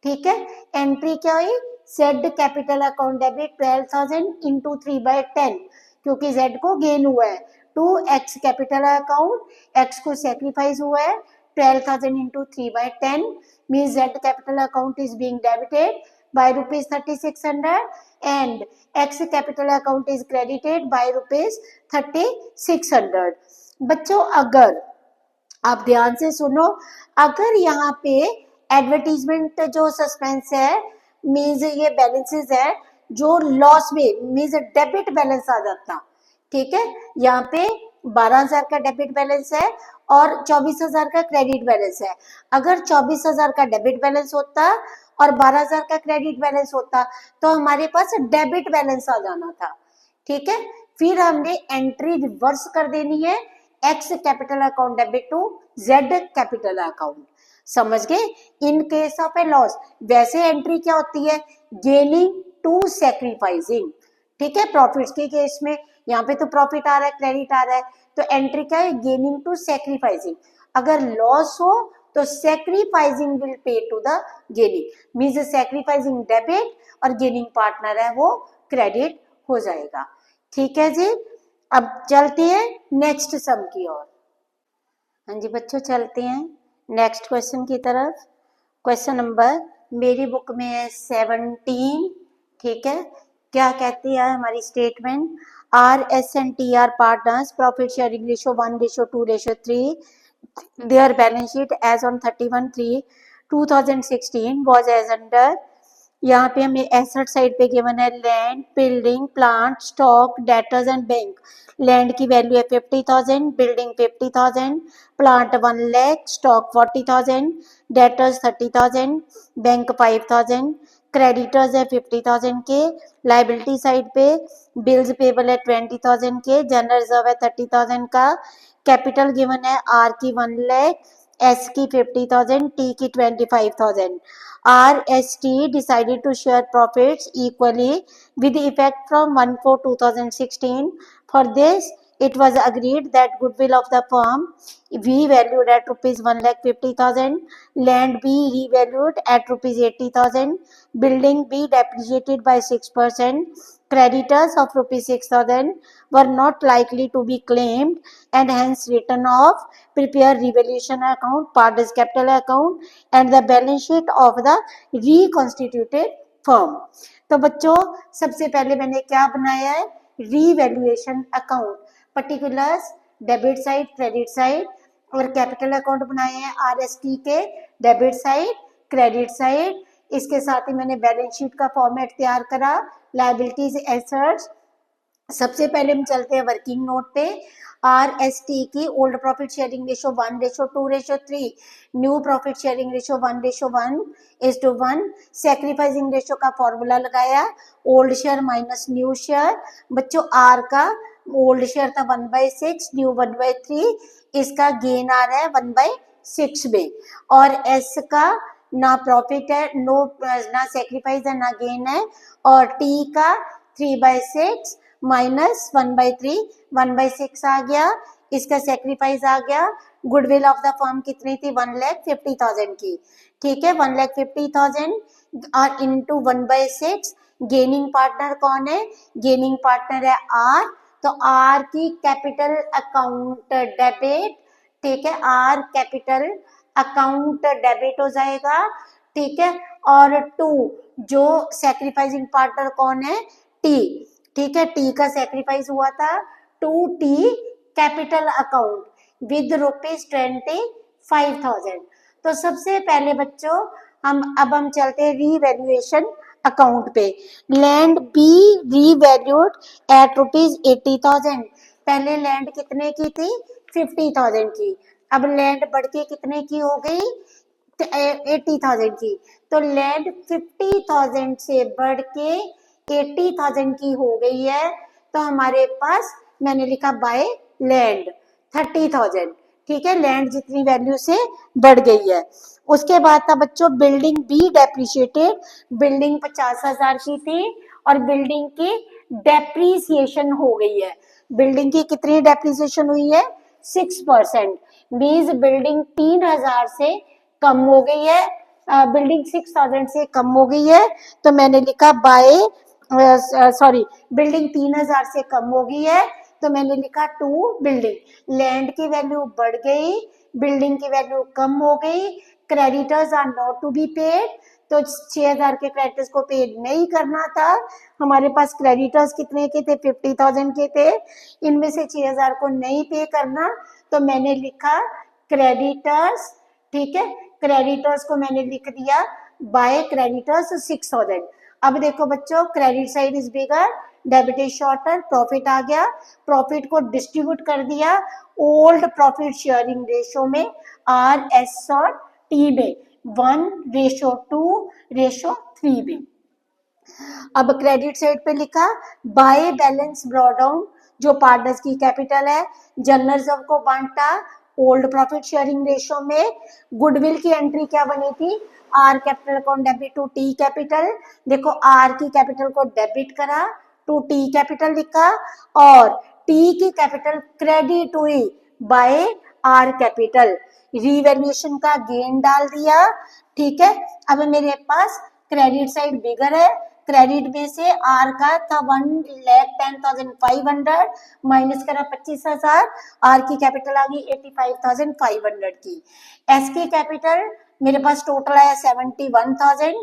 ठीक है। एंट्री क्या हुई, Z capital account debit 12,000 into 3/10 क्योंकि जेड को गेन हुआ है, to X capital account, X को सेक्रीफाइस हुआ है 12,000 into 3/10 means Z capital account is being debited by rupees 3,600 and X capital account is credited by rupees 3,600। बच्चों अगर आप ध्यान से सुनो, अगर यहाँ पे एडवर्टीजमेंट जो सस्पेंस है मीन्स ये बैलेंसेस है जो लॉस में मीन्स डेबिट बैलेंस आ जाता, ठीक है। यहाँ पे 12,000 का डेबिट बैलेंस है और 24,000 का क्रेडिट बैलेंस है। अगर 24,000 का डेबिट बैलेंस होता और 12,000 का क्रेडिट बैलेंस होता तो हमारे पास डेबिट बैलेंस आ जाना था, ठीक है। फिर हमने एंट्री रिवर्स कर देनी है, X capital account debit to Z capital account, समझ गए। In case of a loss वैसे एंट्री क्या होती है, गेनिंग टू सैक्रिफाइसिंग, ठीक है। प्रॉफिट्स के केस में यहाँ पे तो प्रॉफिट आ रहा है, क्रेडिट आ रहा है, तो एंट्री क्या है, गेनिंग टू सैक्रिफाइसिंग। अगर लॉस हो तो sacrificing will pay to the gaining, means sacrificing debit और गेनिंग पार्टनर है वो क्रेडिट हो जाएगा, ठीक है जी। अब चलते हैं नेक्स्ट सम की ओर। हाँ जी बच्चों चलते हैं नेक्स्ट क्वेश्चन की तरफ। क्वेश्चन नंबर मेरी बुक में है 17, ठीक है। क्या कहती है हमारी statement, RS&TR partners profit sharing ratio 1:2:3, their balance sheet as on 31/3/2016 was as under। यहाँ पे हमें एसेट साइड पे गिवन है land, building, plant, stock, debtors and bank. Land की वैल्यू है 50,000, building 50,000, plant 1 lakh, stock 40,000, debtors 30,000, bank 5,000, creditors है 50,000 के, लाइबिलिटी साइड पे बिल्स पेबल है 20,000 के, जनरल रिजर्व है 30,000 का, कैपिटल गिवन है आर की 1 लाख, एस की 50,000, टी की 25,000। RST decided to share profits equally with effect from 1/4/2016. For this, it was agreed that goodwill of the firm be valued at rupees 1,50,000, land be revalued at rupees 80,000, building be depreciated by 6%, creditors of rupees 6,000 were not likely to be claimed and hence written off, prepare revaluation account, partners capital account and the balance sheet of the reconstituted firm। तो बच्चों सबसे पहले मैंने क्या बनाया है, revaluation account, particulars debit side, credit side और कैपिटल अकाउंट बनाए हैं RST के, डेबिट साइड, क्रेडिट साइड। इसके साथ ही मैंने बैलेंस शीट का फॉर्मेट तैयार करा, लायबिलिटीज, एसेट्स। सबसे पहले हम चलते हैं वर्किंग नोट पे। RST की old profit sharing ratio 1:2:3, new profit sharing ratio 1:1:1, sacrificing ratio का फॉर्मूला लगाया, old share minus new share. बच्चों आर का ओल्ड शेयर था 1/6, न्यू 1/3, इसका गेन आ रहा है 1/6 में, और एस का ना प्रॉफिट है, नो ना सैक्रिफाइस है, ना गेन है, और टी का 3/6 माइनस 1/3, 1/6 आ गया, इसका सेक्रीफाइस आ गया। गुडविल ऑफ द फर्म कितनी थी? 1,50,000 की, ठीक है, 1,50,000 और इंटू 1/6। गेनिंग पार्टनर कौन है? गेनिंग पार्टनर है आर, तो आर की कैपिटल अकाउंट डेबिट, ठीक है, आर कैपिटल अकाउंट डेबिट हो जाएगा, ठीक है। और टू, जो सेक्रीफाइसिंग पार्टनर कौन है? टी, ठीक है, टी का सेक्रीफाइस हुआ था, 2T कैपिटल अकाउंट विद ₹25,000। तो सबसे पहले बच्चों हम चलते हैं रीवैल्यूएशन अकाउंट पे। Land be revalued at ₹80,000। पहले लैंड कितने की थी? 50,000 की। अब लैंड बढ़ के कितने की हो गई? 80,000 की। तो लैंड 50,000 से बढ़ के 80,000 की हो गई है। तो हमारे पास मैंने लिखा बाय लैंड 30,000, ठीक है, लैंड जितनी वैल्यू से बढ़ गई है। उसके बाद था बच्चों बिल्डिंग बी डेप्रिशिएटेड। बिल्डिंग 50,000 की थी और बिल्डिंग की डेप्रिसिएशन हो गई है। बिल्डिंग की कितनी डेप्रिसिएशन हुई है? 6%। मीन्स बिल्डिंग 3,000 से कम हो गई है, बिल्डिंग 6,000 से कम हो गई है। तो मैंने लिखा बाय सॉरी, बिल्डिंग 3,000 से कम हो गई है, तो मैंने लिखा टू बिल्डिंग। लैंड की वैल्यू बढ़ गई, बिल्डिंग की वैल्यू कम हो गई। Creditors are not to be paid, तो 6,000 के क्रेडिटर्स को पेड नहीं करना था। हमारे पास क्रेडिटर्स कितने के थे? 50,000 के थे। इनमें से 6,000 को नहीं पे करना, तो मैंने लिखा क्रेडिटर्स, ठीक है, क्रेडिटर्स को मैंने लिख दिया बाय क्रेडिटर्स 6,000। अब देखो बच्चों, credit side is bigger, debit is shorter, profit आ गया, प्रॉफिट को डिस्ट्रीब्यूट कर दिया ओल्ड प्रॉफिट शेयरिंग रेशो में, आर एस और टी में, 1:2:3 में। अब क्रेडिट साइड पे लिखा बाय बैलेंस ब्रॉट डाउन, जो पार्टनर्स की कैपिटल है, जनरल रिजर्व को बांटा ओल्ड प्रॉफिट शेयरिंग रेशो में। गुडविल की एंट्री क्या बनी थी? R capital account debit to T capital. देखो आर की कैपिटल को डेबिट करा, टू टी कैपिटल लिखा, और टी की कैपिटल क्रेडिट हुई बाय आर कैपिटल। रीवैल्यूएशन का गेन डाल दिया, ठीक है। अब मेरे पास क्रेडिट साइड बिगर है, क्रेडिट में से आर का था 1,10,500 माइनस करा 25,000, आर की कैपिटल आ गई 85,500 की। एस की कैपिटल मेरे पास टोटल आया 71,000,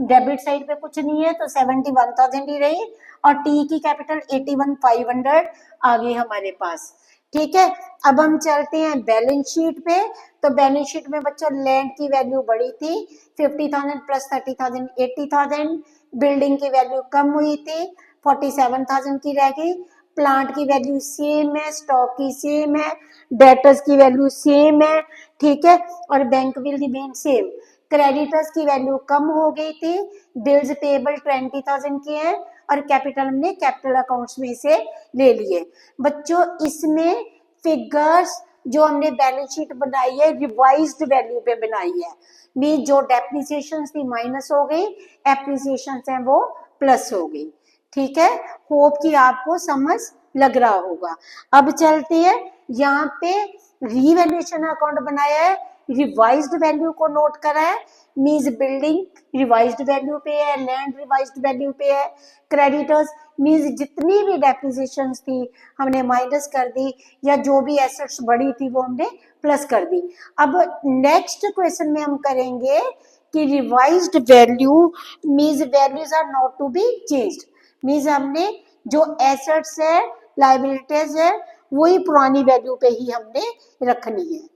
डेबिट साइड पे कुछ नहीं है तो 71,000 ही रही, और टी की कैपिटल 81,500 आ गई हमारे पास, ठीक है। अब हम चलते हैं बैलेंस शीट पे। तो बैलेंस शीट में बच्चों लैंड की वैल्यू बढ़ी थी 50,000 प्लस 30,000 80,000। बिल्डिंग की वैल्यू कम हुई थी 47,000 की रह गई। प्लांट की वैल्यू सेम है, स्टॉक की सेम है, डेटर्स की वैल्यू सेम है, ठीक है, और bank will remain same. Creditors की वैल्यू कम हो गई थी, बिल्स पेबल 20,000 की है, और कैपिटल हमने कैपिटल अकाउंट्स में से ले लिए। बच्चों इसमें फिगर्स जो हमने बैलेंस शीट बनाई है रिवाइज्ड वैल्यू पे बनाई है, मीन जो डेप्रिसिएशन थी माइनस हो गई, एप्रिसिएशन है वो प्लस हो गई, ठीक है। होप कि आपको समझ लग रहा होगा। अब चलते हैं, यहाँ पे रीवैल्यूएशन अकाउंट बनाया है, रिवाइज्ड वैल्यू को नोट करा है, मीन्स बिल्डिंग रिवाइज्ड वैल्यू पे है, लैंड रिवाइज्ड वैल्यू पे है, क्रेडिटर्स मीन्स जितनी भी डेप्रिसिएशन थी हमने माइनस कर दी, या जो भी एसेट्स बढ़ी थी वो हमने प्लस कर दी। अब नेक्स्ट क्वेश्चन में हम करेंगे कि revised value means values are not to be changed, means हमने जो एसेट्स है लाइबिलिटीज है वही पुरानी वैल्यू पे ही हमने रखनी है।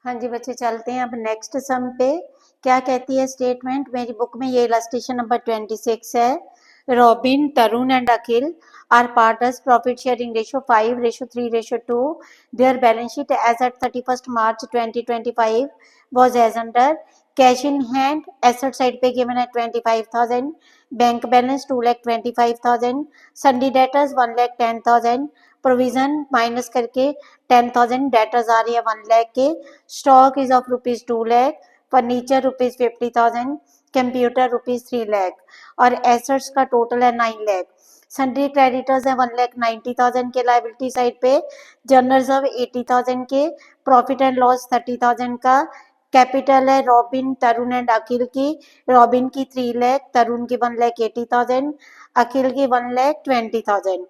हाँ जी बच्चे, चलते हैं अब नेक्स्ट सम पे। क्या कहती है स्टेटमेंट? मेरी बुक में ये इलस्ट्रेशन नंबर 26 है। Robin, Tarun and Akhil are partners, profit sharing ratio 5:3:2. Their balance sheet as at 31st March 2025 was as under: cash in hand, asset side पे given है 25,000, bank balance 2,25,000, sundry debtors 1,10,000, provision minus करके 10,000, डेटर्स आ रही है 1 लाख के, stock is of ₹2 lakh, furniture ₹50,000, computer ₹3 lakh, और एसेट्स का टोटल है 9 लाख। सन्ड्री क्रेडिटर्स है 1,90,000 के लाइबिलिटी साइड पे, जनरल रिजर्व 80,000 के, प्रॉफिट एंड लॉस 30,000 का, कैपिटल है रॉबिन, तरुण एंड अखिल की, रॉबिन की 3 लाख, तरुण की 1,80,000, अखिल की 1,20,000।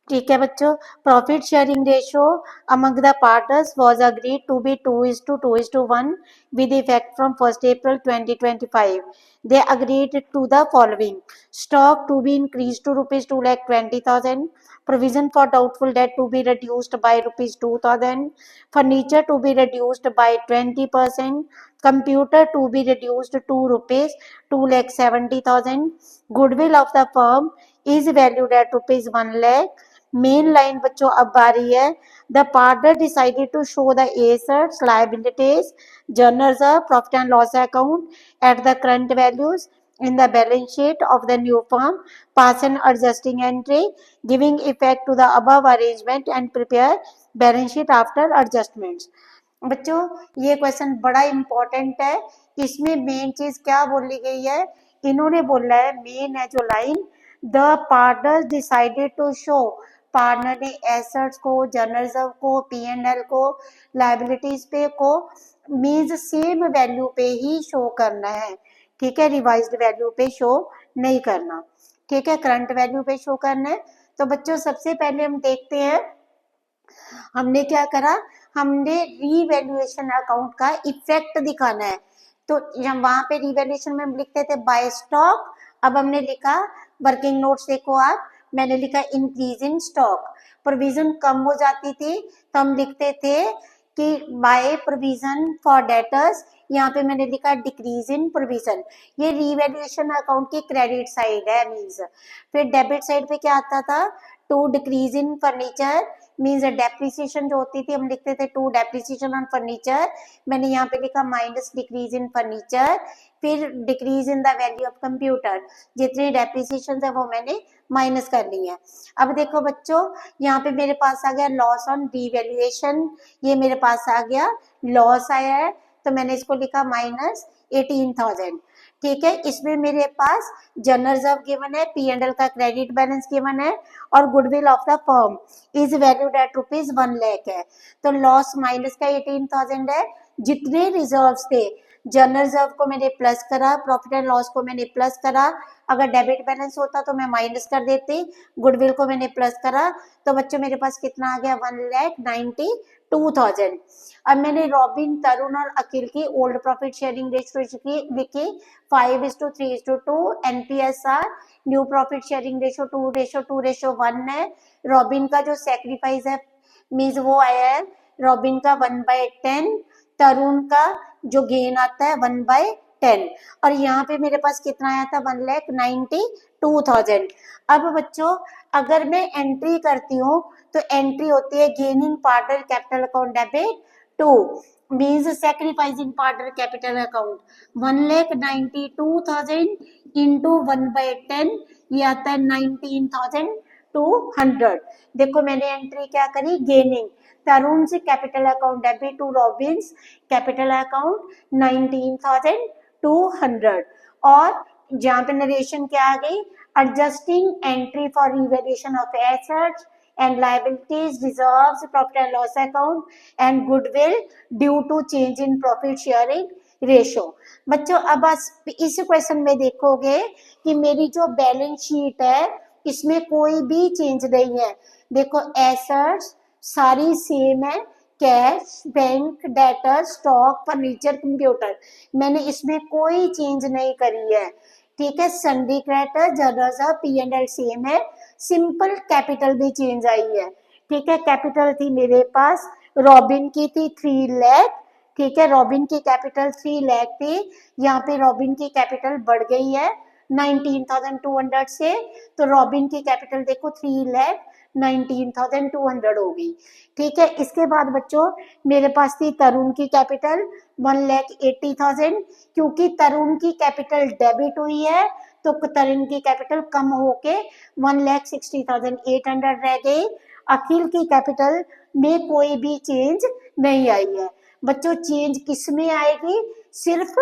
ठीक है बच्चों, profit sharing ratio among the partners was agreed to be 2:1 with effect from 1st April 2025. They agreed to the following: stock to be increased to rupees 2,20,000, provision for doubtful debt to be reduced by rupees 2,000, furniture to be reduced by 20%, computer to be reduced to rupees 2,70,000, goodwill of the firm is valued at rupees 1 lakh. Main line बच्चों अब आ रही है, the partner decided to show the assets, liabilities, generals of profit and loss account at the current values in the balance sheet of the new firm, pass an adjusting entry giving effect to the above arrangement and prepare balance sheet after adjustments. बच्चों ये क्वेश्चन बड़ा इंपॉर्टेंट है, इसमें मेन चीज क्या बोली गई है, इन्होंने बोला है, मेन है जो line, the partner decided to show, partner ने एसेट्स को, जर्नल रिजर्व को, P&L को, लायबिलिटीज पे को मींस सेम वैल्यू पे ही शो करना है, ठीक है, रिवाइज्ड वैल्यू पे शो नहीं करना, ठीक है, करंट वैल्यू पे शो करना है। तो बच्चों सबसे पहले हम देखते हैं, हमने क्या करा, हमने रीवैल्यूएशन अकाउंट का इफेक्ट दिखाना है, तो जब वहां पे रीवैल्यूएशन में हम लिखते थे बाय स्टॉक, अब हमने लिखा, वर्किंग नोट्स देखो आप, मैंने लिखा इंक्रीज इन स्टॉक, प्रोविजन कम हो जाती थी तो हम लिखते थे कि बाय प्रोविजन फॉर डेटर्स, यहाँ पे मैंने लिखा डिक्रीज इन प्रोविजन, ये रीवैल्यूएशन अकाउंट की क्रेडिट साइड है मीन्स। फिर डेबिट साइड पे क्या आता था, to decrease in furniture means depreciation जो होती थी हम लिखते थे टू डेप्रिसिएशन ऑन फर्नीचर, मैंने यहाँ पे लिखा माइनस डिक्रीज इन फर्नीचर, फिर decrease in the value of computer, जितनी डेप्रिसिएशन है वो मैंने माइनस कर ली है। अब देखो बच्चों यहाँ पे मेरे पास आ गया लॉस ऑन रीवैल्यूएशन, ये मेरे पास आ गया लॉस आया है, तो मैंने इसको लिखा -18,000, ठीक है, इसमें मेरे पास जनरल रिजर्व गिवन है, P&L का क्रेडिट बैलेंस गिवन है, और goodwill of the firm is valued at rupees 1 lakh है, तो लॉस माइनस का 18,000 है, जितने रिजर्व्स थे, जनरल रिजर्व को मैंने प्लस करा, प्रॉफिट एंड लॉस को मैंने प्लस करा, अगर डेबिट बैलेंस होता तो मैं माइनस कर देती, गुडविल को मैंने प्लस करा, तो बच्चों मेरे पास कितना आ गया 1,92,000। अब मैंने रॉबिन, तरुण और अखिल की ओल्ड प्रॉफिट शेयरिंग रेशियो लिखी 5:3:2, NPSR, new profit sharing ratio 2:2:1 है, रॉबिन का जो सेक्रीफाइस है मीन्स वो आया है, रॉबिन का 1/10, तरुण का जो गेन आता है 1/10, और यहाँ पे मेरे पास कितना आया था 1,92,000। अब बच्चों अगर मैं एंट्री करती हूँ तो एंट्री होती है gaining partner capital account debit 2 means sacrificing partner capital account 1,92,000 into 1/10, ये आता है 19,200। देखो मैंने एंट्री क्या करी, गेनिंग, तरुण से capital account debit to Robin's capital account 19,200, और जहाँ पे नरेशन क्या आ गई, adjusting entry for revaluation of assets and liabilities, reserves, profit and loss account and goodwill due to change in profit sharing ratio। बच्चों अब इस क्वेश्चन में देखोगे कि मेरी जो बैलेंस शीट है इसमें कोई भी चेंज नहीं है, देखो एसेट्स सारी सेम है, cash, bank, debtor, stock, furniture, computer, मैंने इसमें कोई चेंज नहीं करी है, ठीक है, sundry creditor, general P&L same है, सिंपल कैपिटल भी चेंज आई है, ठीक है, कैपिटल थी मेरे पास, रॉबिन की थी 3 लाख, ठीक है, रॉबिन की कैपिटल 3 लाख थी, यहाँ पे रॉबिन की कैपिटल बढ़ गई है 19,200 से, तो रॉबिन की कैपिटल देखो 3,19,200 होगी, ठीक है। इसके बाद बच्चों मेरे पास थी तरुण की कैपिटल 1,80,000, क्योंकि तरुण की कैपिटल डेबिट हुई है तो तरुण की कैपिटल कम होके 1,60,800 रह गई। अखिल की कैपिटल में कोई भी चेंज नहीं आई है। बच्चों चेंज किस में आएगी, सिर्फ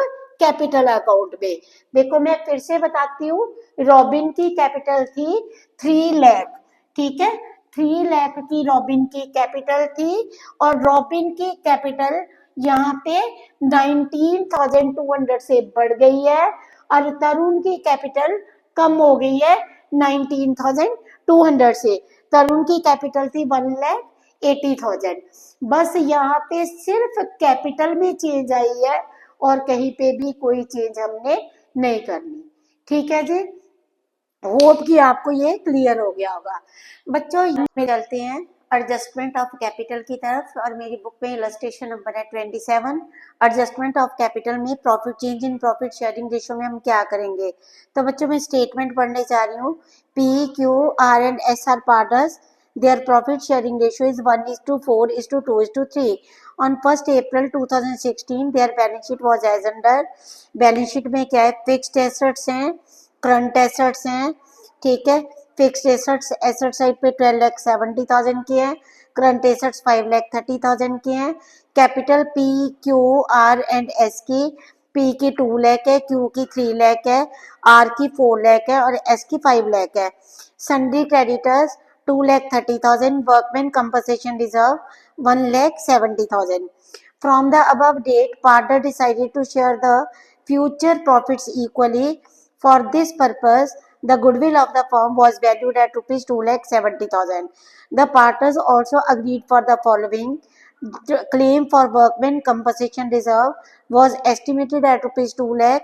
कैपिटल अकाउंट में। देखो मैं फिर से बताती हूँ, रॉबिन की कैपिटल थी 3 लाख, ठीक है, 3 लाख की रॉबिन की कैपिटल थी, और रॉबिन की कैपिटल यहाँ पे 19,200 से बढ़ गई है, और तरुण की कैपिटल कम हो गई है 19,200 से। तरुण की कैपिटल थी 1,80,000। बस यहाँ पे सिर्फ कैपिटल में चेंज आई है और कहीं पे भी कोई चेंज हमने नहीं करनी। ठीक है जी, होप कि आपको ये क्लियर हो गया होगा। बच्चों में चलते हैं एडजस्टमेंट ऑफ कैपिटल की तरफ, और मेरी बुक में इलस्ट्रेशन नंबर है 27। एडजस्टमेंट ऑफ कैपिटल में profit change in profit sharing ratio में हम क्या करेंगे। तो बच्चों मैं स्टेटमेंट पढ़ने जा रही हूँ। P Q are and S R partners, their profit sharing ratio is 1:4:2:3. On 1st April 2016 their balance sheet was as under। Balance sheet में क्या है, फिक्स्ड एसेट्स हैं, करंट एसेट्स हैं, ठीक है। फिक्स्ड एसेट्स एसेट साइड पे 12,70,000 की है, करंट एसेट्स 5,30,000 की है। Capital P Q are and S की, पी की 2 लाख है, क्यू की 3 लाख है, आर की 4 लाख है और एस की 5 लाख है। Sundry creditors 2,30,000, workman compensation reserve 1,70,000. From the above date, partner decided to share the future profits equally. For this purpose, the goodwill of the firm was valued at rupees 2,70,000. The partners also agreed for the following. The claim for workman compensation reserve was estimated at rupees 2 lakh.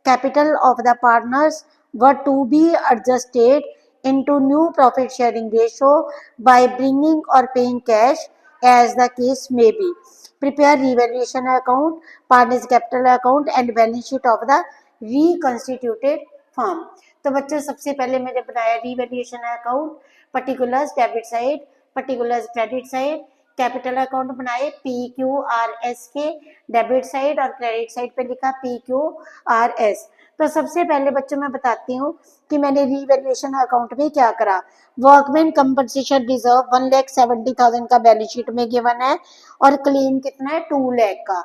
Capital of the partners were to be adjusted into new profit sharing ratio by bringing or paying cash as the case may be. Prepare revaluation account, partners capital account and balance sheet of the reconstituted firm. तो बच्चों सबसे पहले मैंने बनाया revaluation account, particulars debit side, particulars credit side, capital account बनाए पी क्यू आर एस के डेबिट साइड और क्रेडिट साइड पे लिखा पी क्यू आर एस। तो सबसे पहले बच्चों मैं बताती हूँ कि मैंने रीवैल्यूएशन अकाउंट में क्या करा। वर्कमैन कंपनसेशन रिजर्व 1,70,000 का बैलेंस शीट में गिवन है और क्लेम कितना है 2 लाख का,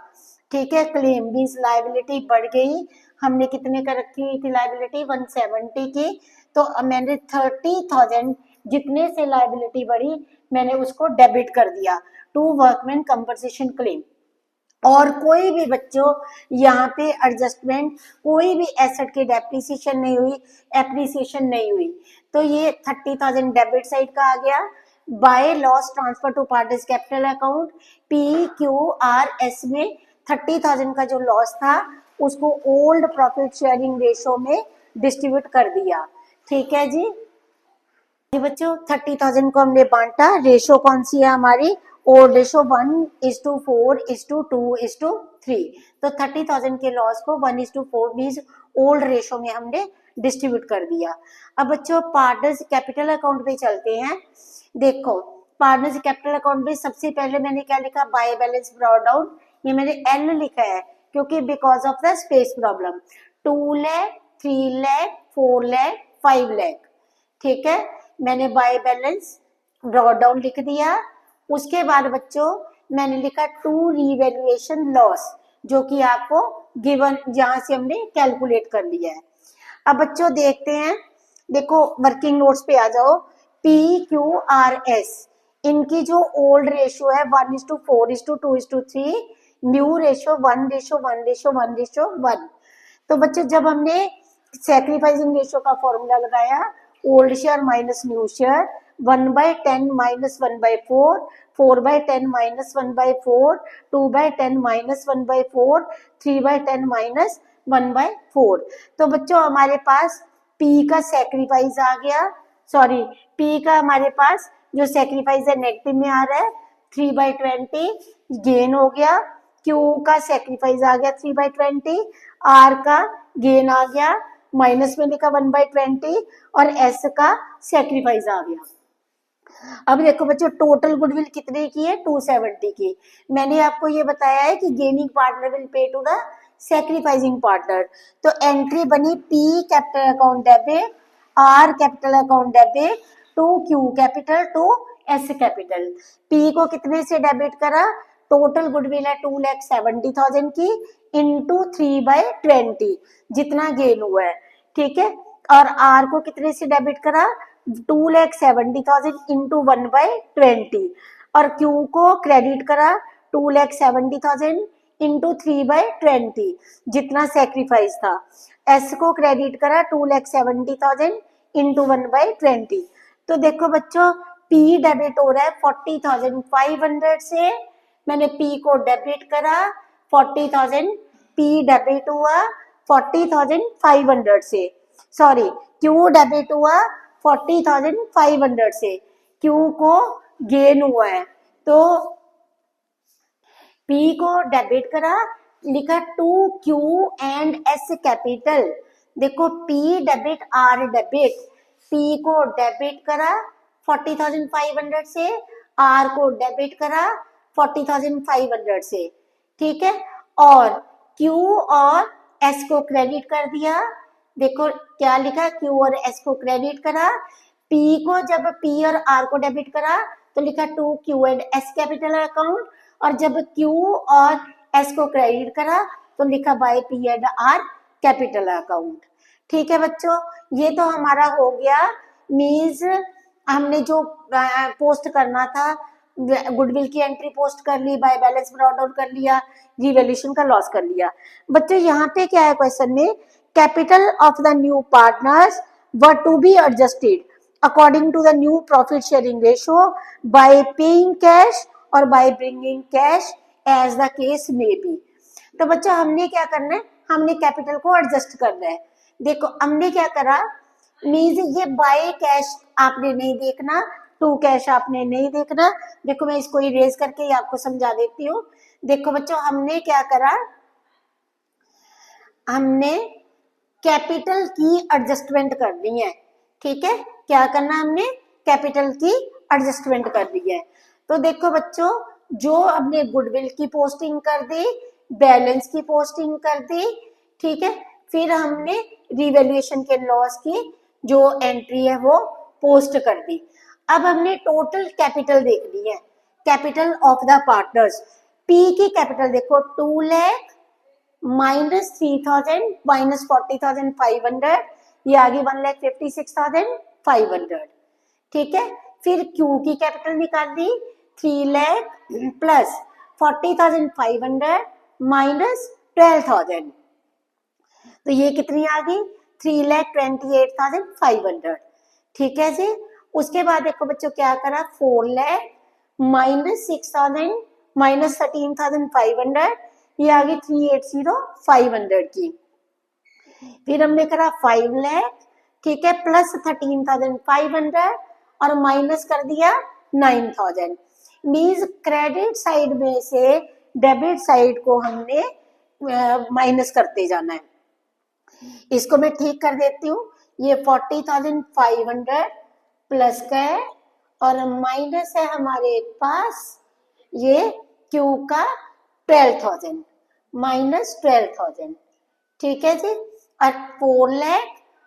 ठीक है। क्लेम मीन्स लाइबिलिटी बढ़ गई, हमने कितने का रखी हुई थी लाइबिलिटी 170 की, तो मैंने 30,000 जितने से लाइबिलिटी बढ़ी मैंने उसको डेबिट कर दिया टू वर्कमैन कंपनसेशन क्लेम। और कोई भी बच्चों यहाँ पे एडजस्टमेंट, कोई भी एसेट की डेप्रिसिएशन नहीं हुई, एप्रिसिएशन नहीं हुई, तो ये 30,000 डेबिट साइड का आ गया। By loss transfer to partners capital account, P Q R S में 30,000 का जो लॉस था उसको ओल्ड प्रॉफिट शेयरिंग रेशो में डिस्ट्रीब्यूट कर दिया, ठीक है जी। बच्चों 30,000 को हमने बांटा, रेशो कौन सी है हमारी, ओल्ड रेशो 1:4:2:3। तो 30,000 के लॉस को 1:4 मीन्स ओल्ड रेशो में हमने डिस्ट्रीब्यूट कर दिया। अब बच्चों पार्टनर्स कैपिटल अकाउंट पे चलते हैं। देखो पार्टनर्स कैपिटल अकाउंट में सबसे पहले मैंने क्या लिखा, बाय बैलेंस ब्रॉट डाउन, ये मैंने एल लिखा है क्योंकि because of the space problem. 2 lakh, 3 lakh, 4 lakh, 5 lakh, ठीक है। मैंने बाय बैलेंस ब्रॉट डाउन लिख दिया। उसके बाद बच्चों मैंने लिखा टू रिवैल्यूएशन लॉस, जो कि आपको गिवन जहां से हमने कैलकुलेट कर लिया है। अब बच्चों देखते हैं, देखो वर्किंग नोट्स पे आ जाओ। पी क्यू आर एस इनकी जो ओल्ड रेशियो है 1:4:2:3, न्यू रेशियो 1:1:1:1। तो बच्चों जब हमने सैक्रिफाइसिंग रेशियो का फॉर्मूला लगाया, old share minus new share, 1/10 minus 1/4, 4/10 minus 1/4, 2/10 minus 1/4, 3/10 minus 1/4। तो बच्चों हमारे पास P का सैक्रिफाइस आ गया, सॉरी P का हमारे पास जो सैक्रिफाइस है नेगेटिव में आ रहा है, 3/20 गेन हो गया। Q का सैक्रिफाइस आ गया 3/20, R का गेन आ गया माइनस में लिखा 1/20 और S का सैक्रिफाइस आ गया। अब देखो बच्चों टोटल गुडविल कितने की है, 270 की। मैंने आपको ये बताया है कि gaining partner will pay to the sacrificing partner. तो एंट्री बनी P capital account debit, R capital account debit to Q capital to S capital. P को कितने से डेबिट करा, टोटल गुडविल है 2,70,000 की इंटू 3/20 जितना गेन हुआ है, ठीक है। और आर को कितने से डेबिट करा, 2,70,000 इंटू 1/20 और क्यू को क्रेडिट करा 2,70,000 इंटू 3/20 जितना सेक्रीफाइस था। एस को क्रेडिट करा 2,70,000 इंटू 1/20। तो देखो बच्चों पी डेबिट हो रहा है 40,500 से, मैंने पी को डेबिट करा 40,000, पी डेबिट हुआ 40,500 से, सॉरी क्यू डेबिट हुआ 40,500 से, क्यू को गेन हुआ है तो पी को डेबिट करा, लिखा 2Q एंड एस कैपिटल। देखो P debit R debit, P को डेबिट करा 40,500 से, आर को डेबिट करा 40,500 से, ठीक है। और Q और S को क्रेडिट कर दिया, देखो क्या लिखा, Q और S को क्रेडिट करा, P को जब P और R को डेबिट करा तो लिखा 2Q and S capital account, और जब Q और S को क्रेडिट करा तो लिखा by P and R capital account, ठीक है बच्चों। ये तो हमारा हो गया, मीन्स हमने जो पोस्ट करना था, गुडविल की एंट्री पोस्ट कर ली, बाय बैलेंस ब्रॉट आउट कर लिया, रिवैल्यूएशन का लॉस कर लिया। बच्चों यहाँ पे क्या है क्वेश्चन में, capital of the new partners were to be adjusted according to the new profit sharing ratio by paying cash और by bringing cash as the case may be. तो बच्चों हमने क्या करना है, हमने कैपिटल को एडजस्ट करना है। देखो हमने क्या करा, मीन्स ये बाय कैश आपने नहीं देखना, टू कैश आपने नहीं देखना। देखो मैं इसको इरेज करके ही आपको समझा देती हूँ। देखो बच्चों हमने क्या करा, हमने कैपिटल की एडजस्टमेंट करनी है, ठीक है। क्या करना, हमने कैपिटल की एडजस्टमेंट कर दी है। तो देखो बच्चों जो हमने गुडविल की पोस्टिंग कर दी, बैलेंस की पोस्टिंग कर दी, ठीक है, फिर हमने रिवैल्यूएशन के लॉस की जो एंट्री है वो पोस्ट कर दी। अब हमने टोटल कैपिटल देखनी है, capital of the partners. P की कैपिटल देखो 2 लाख माइनस 3,000 माइनस 40,500, ये आ गई 1,56,500, ठीक है। फिर क्यू की कैपिटल निकाल दी 3 लाख प्लस 40,500 माइनस 12,000, तो ये कितनी आ गई 3,28,500, ठीक है जी। उसके बाद देखो बच्चों क्या करा, 4 लाख माइनस 6,000 माइनस 13,500, ये आ गई 3,80,500 की। फिर हमने करा 5 लाख, ठीक है, प्लस 13,500 और माइनस कर दिया 9,000। मीन्स क्रेडिट साइड में से डेबिट साइड को हमने माइनस करते जाना है। इसको मैं ठीक कर देती हूँ, ये 40,500 प्लस का है और माइनस है हमारे पास ये क्यू का 12,000 माइनस 12,000, ठीक है जी। और 4 लाख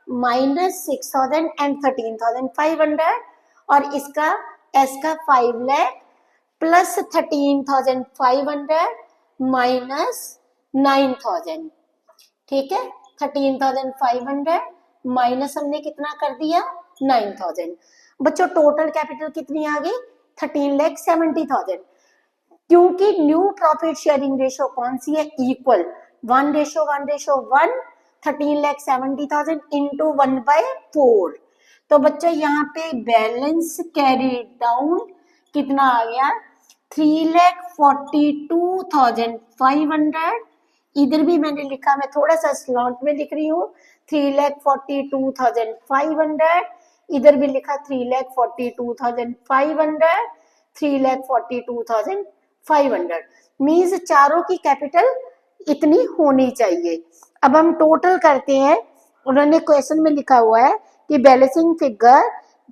माइनस 6,000 एंड 13,500 और इसका एस का 5 लाख प्लस 13,500 माइनस 9,000, ठीक है। 13,500 माइनस हमने कितना कर दिया 9,000। बच्चों टोटल कैपिटल कितनी आ गई 13,70,000, क्योंकि न्यू प्रॉफिट शेयरिंग रेशियो कौन सी है, इक्वल 1:1:1, 13,70,000 इंटू 1/4। तो बच्चों यहाँ पे बैलेंस कैरी डाउन कितना आ गया 3,42,500। इधर भी मैंने लिखा, मैं थोड़ा सा स्लॉट में लिख रही हूँ 3,42,500, इधर भी लिखा 3,42,500, 3,42,500, मीन्स चारों की कैपिटल इतनी होनी चाहिए। अब हम टोटल करते हैं, उन्होंने क्वेश्चन में लिखा हुआ है कि बैलेंसिंग फिगर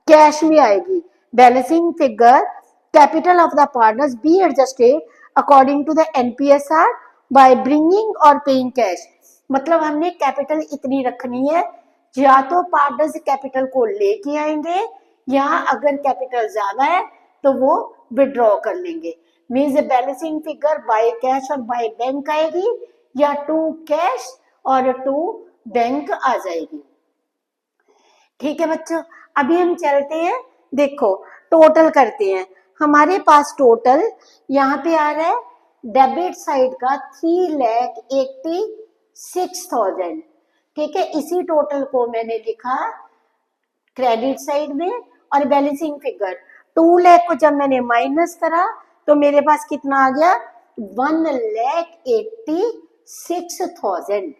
कैश में आएगी, balancing figure capital of the partners be adjusted according to the NPSR by bringing और पेइंग कैश। मतलब हमने कैपिटल इतनी रखनी है, या तो पार्टनर्स कैपिटल को लेके आएंगे या अगर कैपिटल ज्यादा है तो वो विड्रॉ कर लेंगे। Means balancing figure by cash और बाय बैंक आएगी या टू कैश और टू बैंक आ जाएगी। ठीक है बच्चों, अभी हम चलते हैं, देखो टोटल करते हैं। हमारे पास टोटल यहाँ पे आ रहा है डेबिट साइड का 3,86,000। ठीक है, इसी टोटल को मैंने लिखा क्रेडिट साइड में, और बैलेंसिंग फिगर 2 लाख को जब मैंने माइनस करा तो मेरे पास कितना आ गया 1,86,000,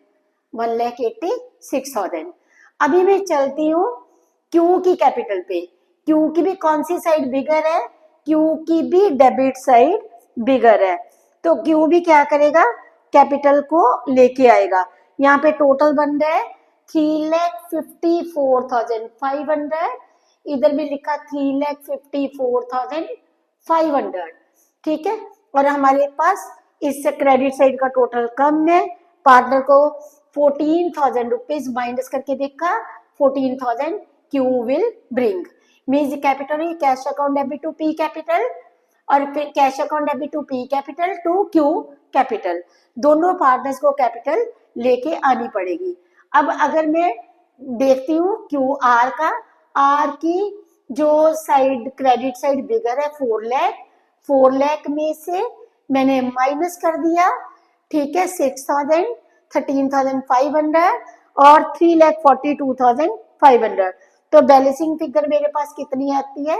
1,86,000। अभी मैं चलती हूँ क्यू की कैपिटल पे। क्यू की भी कौन सी साइड बिगर है, क्यू की भी डेबिट साइड बिगर है, तो क्यू भी क्या करेगा कैपिटल को लेके आएगा। यहाँ पे टोटल बन रहा है 3,54,500, इधर भी लिखा 3,54,500। ठीक है, और हमारे पास इससे क्रेडिट साइड का टोटल कम है, पार्टनर को 14,000 रुपीज माइनस करके देखा 14,000 Q will bring. Means capital है cash account debit to P capital, और फिर cash account debit to P capital to Q capital, दोनों पार्टनर्स को कैपिटल लेके आनी पड़ेगी। अब अगर मैं देखती हूँ क्यू आर का, आर की जो साइड क्रेडिट साइड बिगर है 4 लाख, 4 लाख में से मैंने माइनस कर दिया, ठीक है 6,000, 13,500 और 3,42,500, तो बैलेंसिंग फिगर मेरे पास कितनी आती है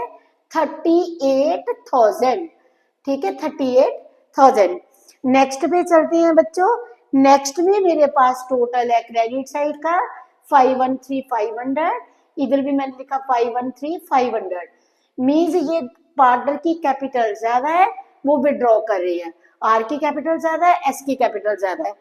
38,000। ठीक है 38,000। नेक्स्ट पे चलते हैं बच्चों, नेक्स्ट में मेरे पास टोटल है क्रेडिट साइड का 513,500, इधर भी मैंने लिखा 513,500। मीन्स ये पार्टनर की कैपिटल ज्यादा है, वो विड्रॉ कर रही है, आर की कैपिटल ज्यादा है, एस की कैपिटल ज्यादा है,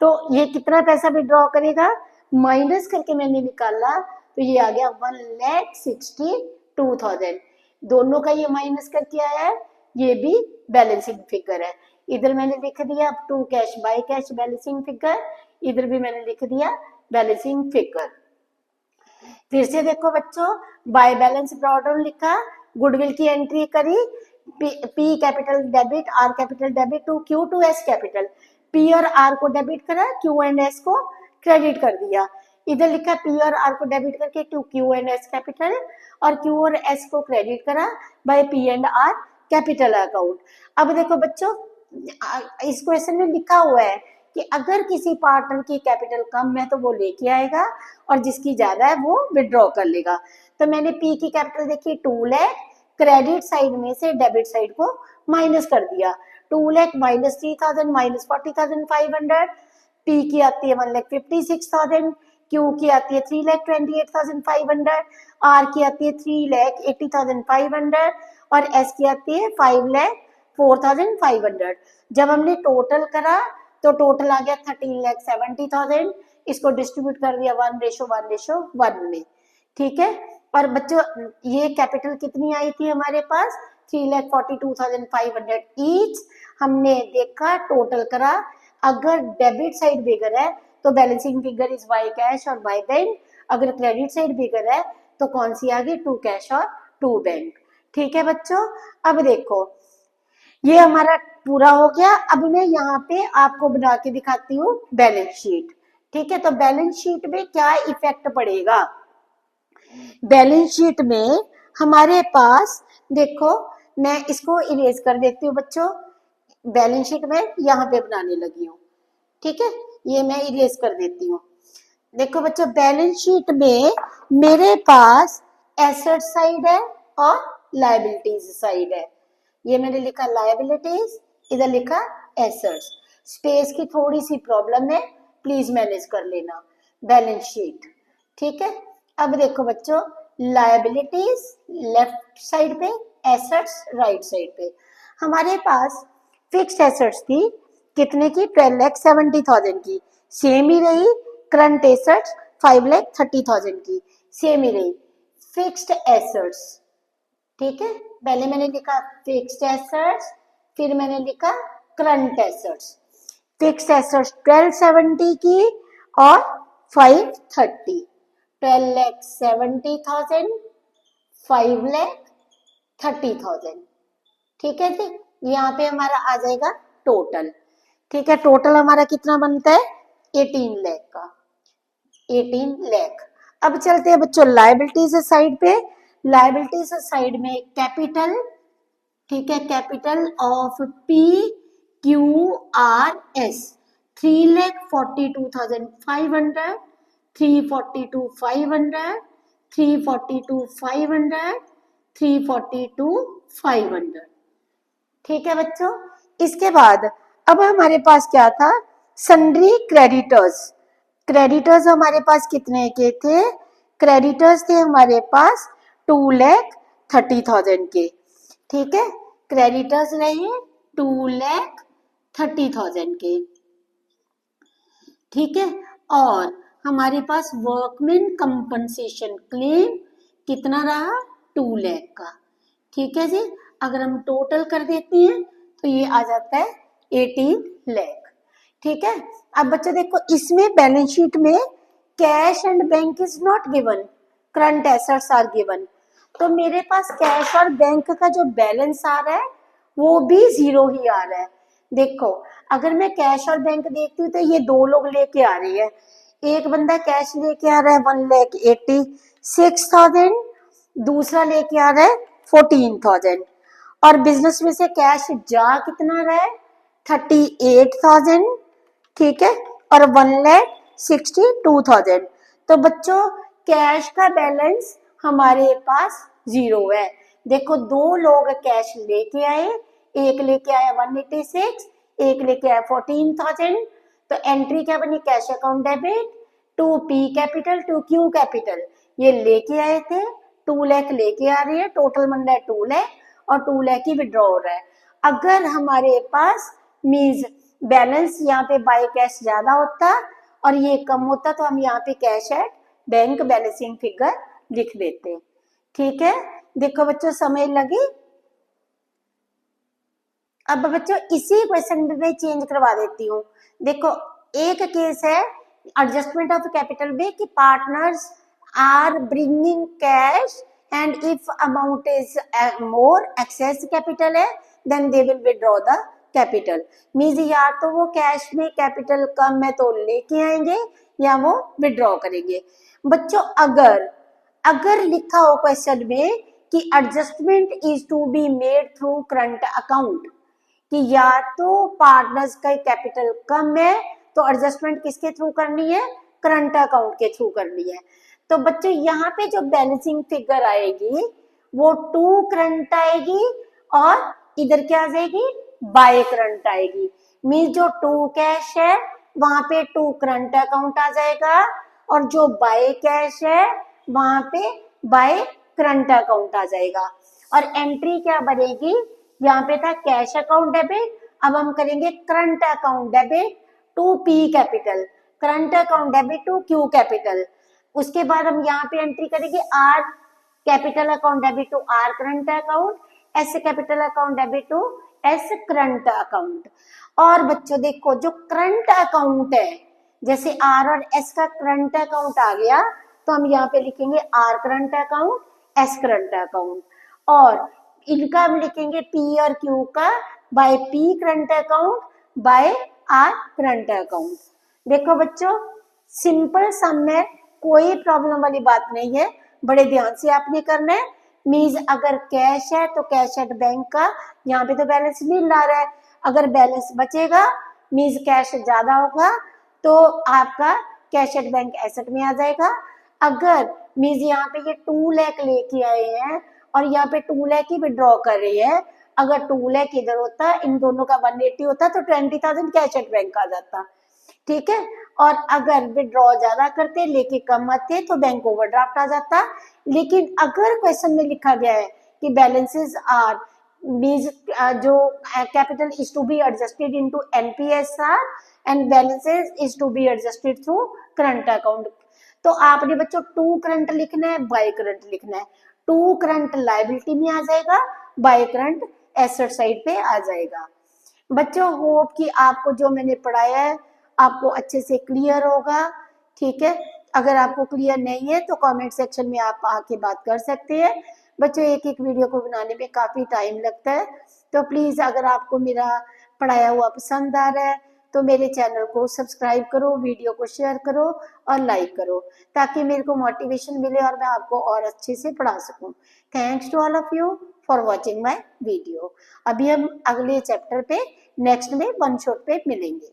तो ये कितना पैसा विड्रॉ करेगा, माइनस करके मैंने निकाला तो ये आ गया 1,62,000। दोनों का ये माइनस करके आया है, ये भी बैलेंसिंग फिगर है। इधर मैंने लिख दिया to cash by cash balancing figure, इधर भी मैंने लिख दिया बैलेंसिंग फिगर। फिर से देखो बच्चों, बाय बैलेंस ब्रॉट डाउन लिखा, गुडविल की एंट्री करी, P capital debit, R capital debit to Q to S capital, P और आर को डेबिट करा, क्यू एंड एस को क्रेडिट कर दिया। इधर लिखा पी और आर को डेबिट करके to Q and S capital, और क्यू और एस को क्रेडिट करा by P and R capital account. अब देखो बच्चों, इस क्वेश्चन में लिखा हुआ है कि अगर किसी पार्टनर की कैपिटल कम है तो वो लेके आएगा, और जिसकी ज्यादा है वो विड्रॉ कर लेगा। तो मैंने पी की कैपिटल देखी 2 लाख, क्रेडिट साइड में से डेबिट साइड को माइनस कर दिया, 2 लाख माइनस 3,000 माइनस 40,500, पी की आती है 1,56,000, क्यू की आती है 3,28,500, आर की आती है 3,80,500 और एस की आती है 5,04,500। जब हमने टोटल करा तो टोटल आ गया 13,70,000, इसको डिस्ट्रीब्यूट कर दिया 1:1:1 में। ठीक है, और बच्चों ये कैपिटल कितनी आई थी हमारे पास 3,42,500 ईच। हमने देखा टोटल करा, अगर डेबिट साइड बिगर है तो balancing figure is by cash और बाय बैंक, अगर क्रेडिट साइड बिगर है तो कौन सी आ गई टू कैश और टू बैंक। ठीक है बच्चों, अब देखो ये हमारा पूरा हो गया। अब मैं यहाँ पे आपको बना के दिखाती हूँ बैलेंस शीट। ठीक है, तो बैलेंस शीट में क्या इफेक्ट पड़ेगा, बैलेंस शीट में हमारे पास देखो, मैं इसको इरेज कर देती हूँ बच्चों, बैलेंस शीट में यहाँ पे बनाने लगी हूँ। ठीक है, ये मैं इरेज कर देती हूँ। देखो बच्चों, बैलेंस शीट में मेरे पास एसेट साइड है और लायबिलिटीज साइड है। ये मैंने लिखा लायबिलिटीज, इधर लिखा एसेट्स। स्पेस की थोड़ी सी प्रॉब्लम है, प्लीज मैनेज कर लेना बैलेंस शीट। ठीक है, अब देखो बच्चों, लायबिलिटीज लेफ्ट साइड पे, एसेट्स राइट साइड पे। हमारे पास फिक्स्ड एसेट्स थी कितने की 12,70,000 की, सेम ही रही। करंट एसेट्स 5,30,000 की, सेम ही रही। फिक्स्ड एसेट्स, ठीक है, पहले मैंने लिखा फिक्स्ड एसेट्स, फिर मैंने लिखा करंट एसेट्स। फिक्स्ड एसेट्स 12,70 की और 530, 12,70,000, 5,30,000। ठीक है जी, यहाँ पे हमारा आ जाएगा टोटल। ठीक है, टोटल हमारा कितना बनता है 18 लाख का, 18 लाख। अब चलते हैं बच्चों लायबिलिटीज साइड पे। लायबिलिटीज साइड में कैपिटल, ठीक है, capital of P Q R S 3,42,500, 342,500, 342,500, 342,500। ठीक है बच्चों, इसके बाद अब हमारे पास क्या था, सन्ड्री क्रेडिटर्स। क्रेडिटर्स हमारे पास कितने के थे, क्रेडिटर्स थे हमारे पास 2,30,000 के। ठीक है, क्रेडिटर्स रहे 2,30,000 के। ठीक है, और हमारे पास वर्कमैन कंपनसेशन क्लेम कितना रहा 2 लाख का। ठीक है जी, अगर हम टोटल कर देते हैं तो ये आ जाता है 18 लाख। ठीक है, अब बच्चों देखो इसमें बैलेंस शीट में cash and bank is not given, current assets are given. तो मेरे पास कैश और बैंक का जो बैलेंस आ रहा है वो भी 0 ही आ रहा है। देखो अगर मैं कैश और बैंक देखती हूँ तो ये दो लोग लेके आ रही है, एक बंदा कैश लेके आ रहा है 1,86,000, दूसरा लेके आ रहा है 14,000, और बिजनेस में से कैश जा कितना रहा है 38,000। ठीक है, और 1,62,000। तो बच्चों कैश का बैलेंस हमारे पास 0 है। देखो दो लोग कैश लेके आए, एक लेके आया 186, एक लेके आया 14,000। तो एंट्री क्या बनी, cash account debit to P capital to Q capital. ये लेके आए थे 2 लाख लेके आ रही है, टोटल बन रहा है 2 लाख और 2 लाख की विड्रॉ हो रहा है। अगर हमारे पास मीन्स बैलेंस यहाँ पे बाय कैश ज्यादा होता और ये कम होता तो हम यहाँ पे cash at bank balancing figure लिख देते। ठीक है, देखो बच्चों समय लगी। अब बच्चों इसी क्वेश्चन में चेंज करवा देती हूँ। देखो एक केस है एडजस्टमेंट ऑफ कैपिटल में कि partners are bringing cash and if amount is more excess capital है then they will withdraw the capital. Means या तो वो कैश में कैपिटल कम है तो लेके आएंगे या वो विड्रॉ करेंगे। बच्चों अगर अगर लिखा हो क्वेश्चन में कि adjustment is to be made through current account, कि या तो पार्टनर्स का कैपिटल कम है तो एडजस्टमेंट किसके थ्रू करनी है, करंट अकाउंट के थ्रू करनी है। तो बच्चों यहाँ पे जो बैलेंसिंग फिगर आएगी वो 2 करंट आएगी और इधर क्या आ जाएगी बाय करंट आएगी। मीन्स जो 2 कैश है वहां पे 2 करंट अकाउंट आ जाएगा और जो बाय कैश है वहां पे बाय करंट अकाउंट आ जाएगा। और एंट्री क्या बनेगी, यहाँ पे था कैश अकाउंट डेबिट, अब हम करेंगे current account debit to P capital, current account debit to Q capital. उसके बाद हम यहाँ पे एंट्री करेंगे R capital account debit to R current account, S capital account debit to S current account. और बच्चों देखो जो करंट अकाउंट है जैसे आर और एस का करंट अकाउंट आ गया तो हम यहाँ पे लिखेंगे R current account S current account, और इनका हम लिखेंगे पी और क्यू का by P current account by R current account. देखो बच्चों सिंपल सम है, कोई प्रॉब्लम वाली बात नहीं है, बड़े ध्यान से आपने करना है। मीन्स अगर कैश है तो कैश एट बैंक का यहाँ पे तो बैलेंस नहीं ला रहा है, अगर बैलेंस बचेगा मीन्स कैश ज्यादा होगा तो आपका कैश एट बैंक एसेट में आ जाएगा। अगर मीन्स यहाँ पे ये 2 लाख लेके आए हैं और यहाँ पे 2 लाख ही विड्रॉ कर रही है, अगर 2 लाख इधर होता इन दोनों का 180 होता तो 20,000 कैश एट बैंक आ जाता। ठीक है, और अगर विड्रॉ ज्यादा करते लेके कम आते तो बैंक ओवरड्राफ्ट आ जाता। लेकिन अगर क्वेश्चन में लिखा गया है कि बैलेंसेस आर मीन्स जो capital is to be adjusted into NPSR and balances is to be adjusted through current account, तो आपने बच्चों 2 करंट लिखना है बाय करंट लिखना है। 2 करंट लायबिलिटी में आ जाएगा, बाय करंट एसेट साइड पे आ जाएगा। बच्चों होप कि आपको जो मैंने पढ़ाया है आपको अच्छे से क्लियर होगा। ठीक है, अगर आपको क्लियर नहीं है तो कमेंट सेक्शन में आप आके बात कर सकते हैं। बच्चों एक एक वीडियो को बनाने में काफी टाइम लगता है, तो प्लीज अगर आपको मेरा पढ़ाया हुआ पसंद आ रहा है तो मेरे चैनल को सब्सक्राइब करो, वीडियो को शेयर करो और लाइक करो, ताकि मेरे को मोटिवेशन मिले और मैं आपको और अच्छे से पढ़ा सकूं। Thanks to all of you for watching my video. अभी हम अगले चैप्टर पे नेक्स्ट में वन शॉट पे मिलेंगे।